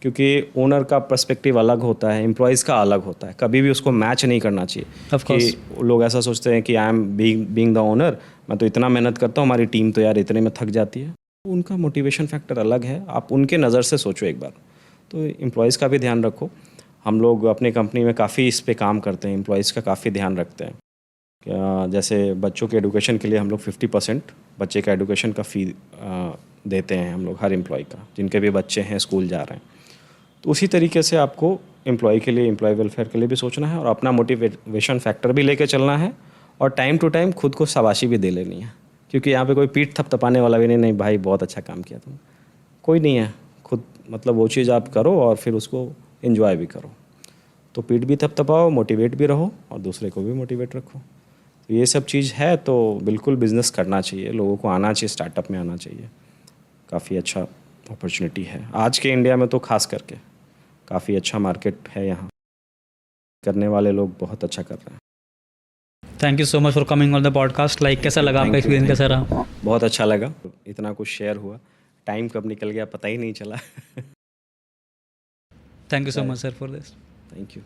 क्योंकि ओनर का पर्सपेक्टिव अलग होता है, एम्प्लॉयज़ का अलग होता है, कभी भी उसको मैच नहीं करना चाहिए। कि लोग ऐसा सोचते हैं कि I am being the owner, मैं तो इतना मेहनत करता हूँ, हमारी टीम तो यार इतने में थक जाती है। उनका मोटिवेशन फैक्टर अलग है, आप उनके नज़र से सोचो एक बार। तो एम्प्लॉयज़ का भी ध्यान रखो। हम लोग अपने कंपनी में काफ़ी इस पे काम करते हैं, एम्प्लॉयज़ का काफ़ी ध्यान रखते हैं। जैसे बच्चों के एडुकेशन के लिए हम लोग 50% बच्चे का एडुकेशन का फ़ी देते हैं हम लोग हर एम्प्लॉय का, जिनके भी बच्चे हैं स्कूल जा रहे हैं। तो उसी तरीके से आपको एम्प्लॉय के लिए, एम्प्लॉय वेलफेयर के लिए भी सोचना है, और अपना मोटिवेशन फैक्टर भी लेके चलना है, और टाइम टू टाइम खुद को शाबाशी भी दे लेनी है। क्योंकि यहाँ पे कोई पीठ थपथपाने वाला भी नहीं भाई बहुत अच्छा काम किया तुम, कोई नहीं है। खुद मतलब वो चीज़ आप करो और फिर उसको एंजॉय भी करो। तो पीठ भी थपथपाओ, मोटिवेट भी रहो, और दूसरे को भी मोटिवेट रखो। तो ये सब चीज़ है, तो बिल्कुल बिज़नेस करना चाहिए, लोगों को आना चाहिए, स्टार्टअप में आना चाहिए। काफ़ी अच्छा अपॉर्चुनिटी है आज के इंडिया में, तो खास करके काफ़ी अच्छा मार्केट है यहाँ, करने वाले लोग बहुत अच्छा कर रहे हैं। Thank you so much for coming on the podcast. Like कैसा लगा आपका एक्सपीरियंस, कैसा रहा? बहुत अच्छा लगा, इतना कुछ शेयर हुआ, टाइम कब निकल गया पता ही नहीं चला। Thank you so much sir for this. Thank you.